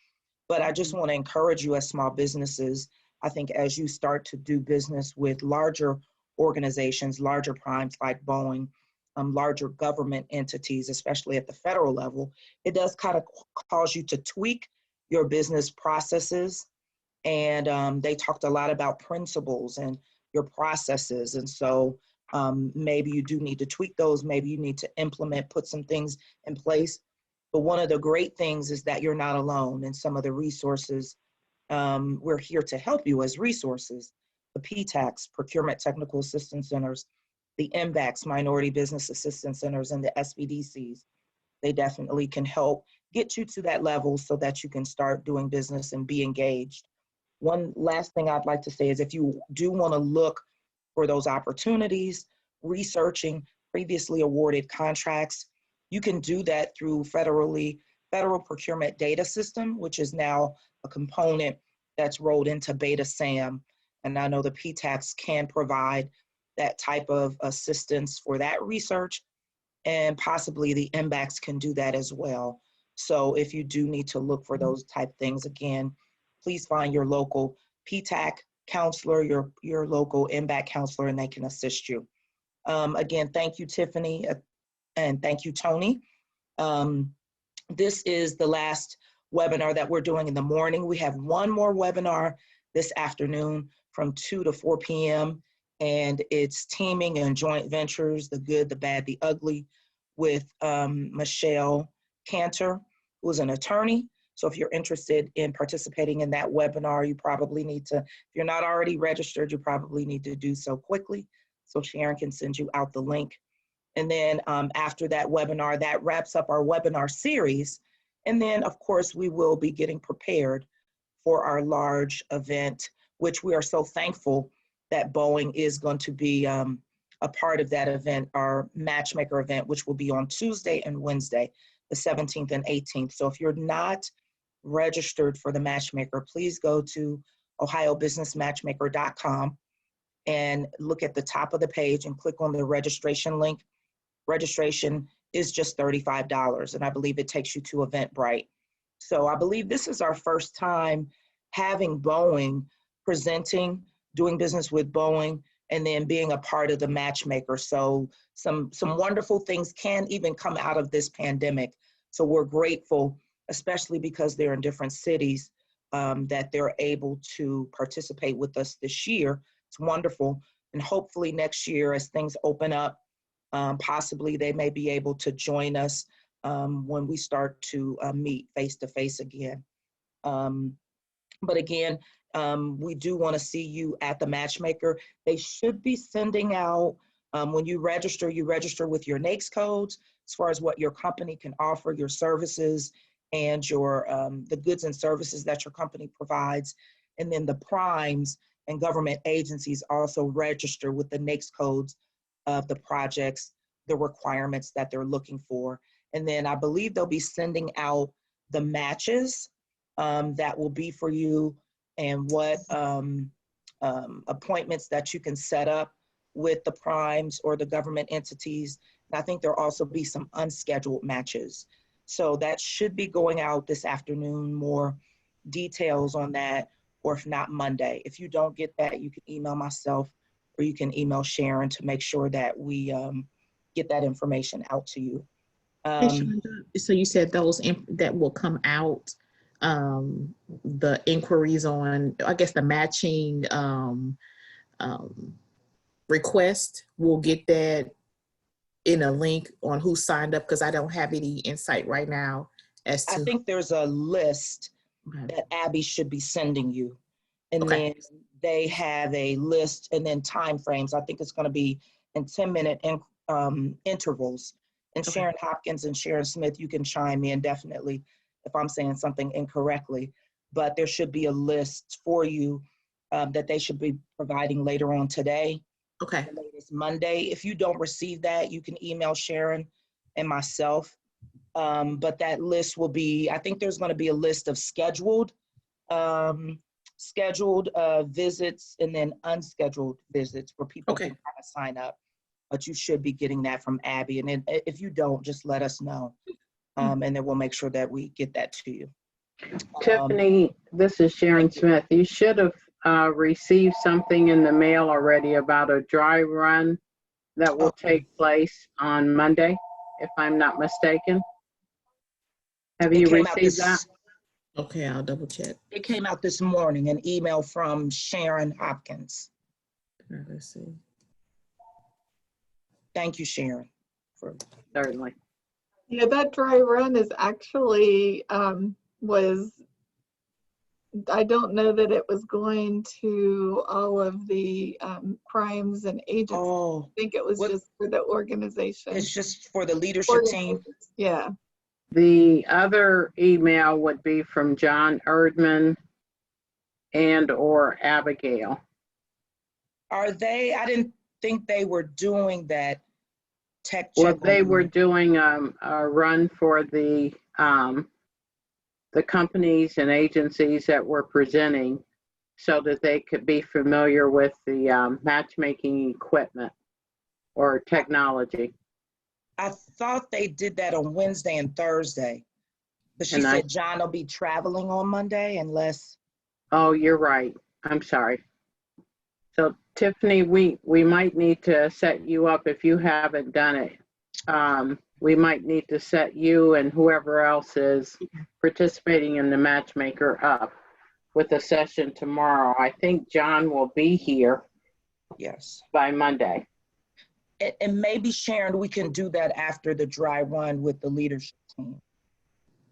But I just want to encourage you as small businesses, I think as you start to do business with larger organizations, larger primes like Boeing, larger government entities, especially at the federal level, it does kind of cause you to tweak your business processes. And they talked a lot about principles and your processes. And so maybe you do need to tweak those. Maybe you need to implement, put some things in place. But one of the great things is that you're not alone. And some of the resources, we're here to help you as resources. The PTACs, Procurement Technical Assistance Centers, the MBACs, Minority Business Assistance Centers, and the SBDCs. They definitely can help get you to that level so that you can start doing business and be engaged. One last thing I'd like to say is if you do want to look for those opportunities, researching previously awarded contracts, you can do that through Federal Procurement Data System, which is now a component that's rolled into Beta SAM. And I know the PTACs can provide that type of assistance for that research, and possibly the MBACs can do that as well. So if you do need to look for those type things, again, please find your local PTAC counselor, your local MBAC counselor, and they can assist you. Again, thank you, Tiffany, and thank you, Tony. This is the last webinar that we're doing in the morning. We have one more webinar this afternoon from 2 to 4 p.m. And it's teaming and joint ventures, the good, the bad, the ugly, with Michelle Cantor, who is an attorney. So if you're interested in participating in that webinar, you probably need to, if you're not already registered, you probably need to do so quickly. So Sharon can send you out the link. And then after that webinar, that wraps up our webinar series. And then, of course, we will be getting prepared for our large event, which we are so thankful that Boeing is going to be a part of that event, our matchmaker event, which will be on Tuesday and Wednesday, the 17th and 18th. So if you're not registered for the matchmaker, please go to ohiobusinessmatchmaker.com and look at the top of the page and click on the registration link. Registration is just $35, and I believe it takes you to Eventbrite. So I believe this is our first time having Boeing presenting, doing business with Boeing, and then being a part of the matchmaker. So some wonderful things can even come out of this pandemic. So we're grateful, especially because they're in different cities, that they're able to participate with us this year. It's wonderful. And hopefully next year, as things open up, possibly they may be able to join us when we start to meet face-to-face again. But again, we do want to see you at the matchmaker. They should be sending out, when you register with your NAICS codes as far as what your company can offer, your services, and your the goods and services that your company provides. And then the primes and government agencies also register with the NAICS codes of the projects, the requirements that they're looking for. And then I believe they'll be sending out the matches that will be for you, and what appointments that you can set up with the primes or the government entities. And I think there'll also be some unscheduled matches. So that should be going out this afternoon, more details on that, or if not Monday. If you don't get that, you can email myself or you can email Sharon to make sure that we get that information out to you. Hey, Shonda, so you said those that will come out, the inquiries on, I guess, the matching request, we'll get that in a link on who signed up, because I don't have any insight right now as to. I think there's a list that Abby should be sending you. And then they have a list and then timeframes. I think it's going to be in 10-minute intervals. And Sharon Hopkins and Sharon Smith, you can chime in definitely if I'm saying something incorrectly. But there should be a list for you that they should be providing later on today. Okay. The latest Monday. If you don't receive that, you can email Sharon and myself. But that list will be, I think there's going to be a list of scheduled visits and then unscheduled visits where people can kind of sign up. But you should be getting that from Abby. And then if you don't, just let us know. And then we'll make sure that we get that to you. Tiffany, this is Sharon Smith. You should have received something in the mail already about a dry run that will take place on Monday, if I'm not mistaken. Have you received that? Okay, I'll double check. It came out this morning, an email from Sharon Hopkins. Let's see. Thank you, Sharon. Certainly. Yeah, that dry run is actually I don't know that it was going to all of the primes and agents. Oh, I think it was just for the organization. it's just for the leadership team? Yeah. The other email would be from John Erdman and or Abigail. Are they, I didn't think they were doing that tech check. Well, they were doing a run for the companies and agencies that were presenting so that they could be familiar with the matchmaking equipment or technology. I thought they did that on Wednesday and Thursday. But she said John will be traveling on Monday unless. Oh, you're right. I'm sorry. So Tiffany, we might need to set you up if you haven't done it. We might need to set you and whoever else is participating in the matchmaker up with a session tomorrow. I think John will be here. Yes. By Monday. And maybe, Sharon, we can do that after the dry run with the leadership team.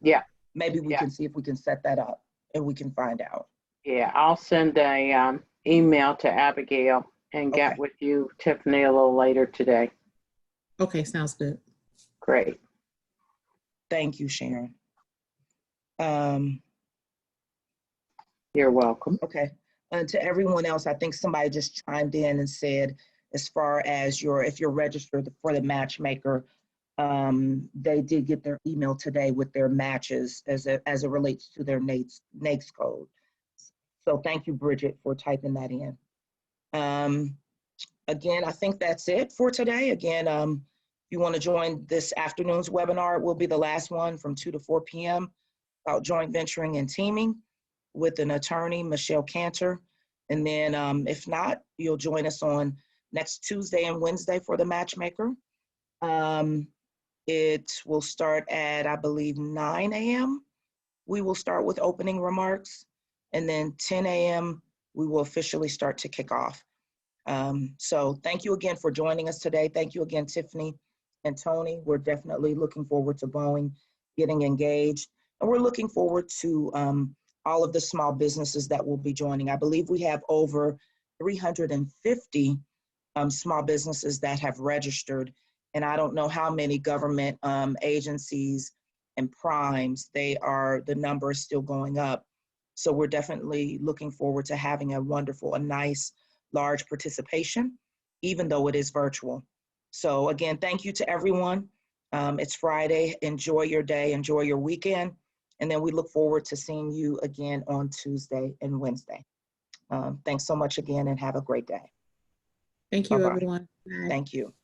Yeah. Maybe we can see if we can set that up and we can find out. Yeah, I'll send a email to Abigail and get with you, Tiffany, a little later today. Okay, sounds good. Great. Thank you, Sharon. You're welcome. Okay. And to everyone else, I think somebody just chimed in and said, as far as if you're registered for the matchmaker, they did get their email today with their matches as it relates to their NAICS code. So thank you, Bridget, for typing that in. Again, I think that's it for today. Again, if you want to join this afternoon's webinar, it will be the last one from 2 to 4 p.m. about joint venturing and teaming with an attorney, Michelle Cantor. And then if not, you'll join us on next Tuesday and Wednesday for the matchmaker. It will start at, I believe, 9 a.m. We will start with opening remarks, and then 10 a.m. we will officially start to kick off. So thank you again for joining us today. Thank you again, Tiffany and Tony. We're definitely looking forward to Boeing getting engaged, and we're looking forward to all of the small businesses that will be joining. I believe we have over 350 small businesses that have registered, and I don't know how many government agencies and primes. The number is still going up. So we're definitely looking forward to having a nice, large participation, even though it is virtual. So again, thank you to everyone. It's Friday. Enjoy your day, enjoy your weekend. And then we look forward to seeing you again on Tuesday and Wednesday. Thanks so much again and have a great day. Thank you, Bye-bye. everyone. Bye. Thank you.